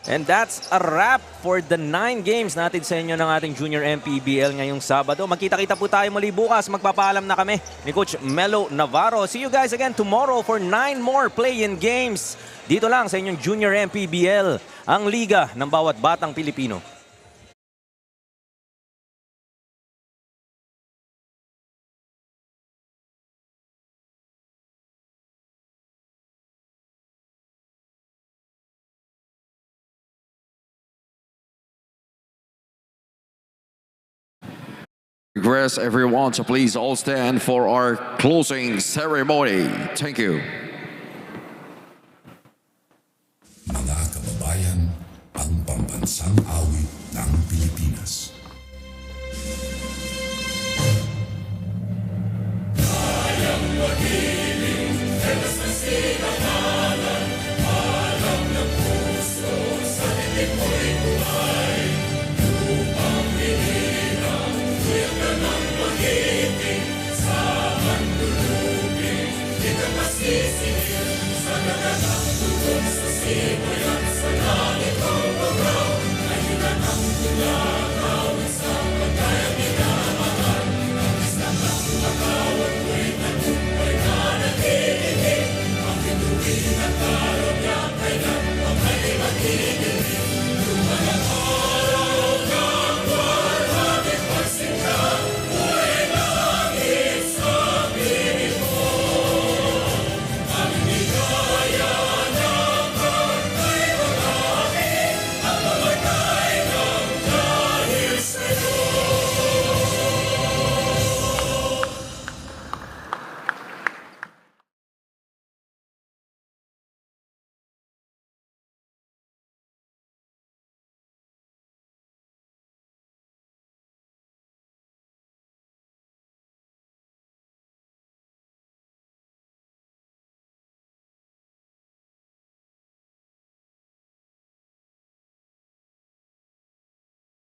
Speaker 2: And that's a wrap for the 9 games natin sa inyo ng ating Junior MPBL ngayong Sabado. Magkita-kita po tayo muli bukas. Magpapaalam na kami ni Coach Melo Navarro. See you guys again tomorrow for 9 more play-in games. Dito lang sa inyong Junior MPBL, ang liga ng bawat batang Pilipino.
Speaker 4: Request everyone to please all stand for our closing ceremony. Thank you.
Speaker 10: Mga kababayan, ang pambansang awit ng Pilipinas. Kayang magiging helas na sinakalan, alam ng puso sa titik mo'y buhay. Lupang hinirang, kuyak ka ng magiting, sa mandulubing, di ka masisingil, sa naganang tugon sa simoy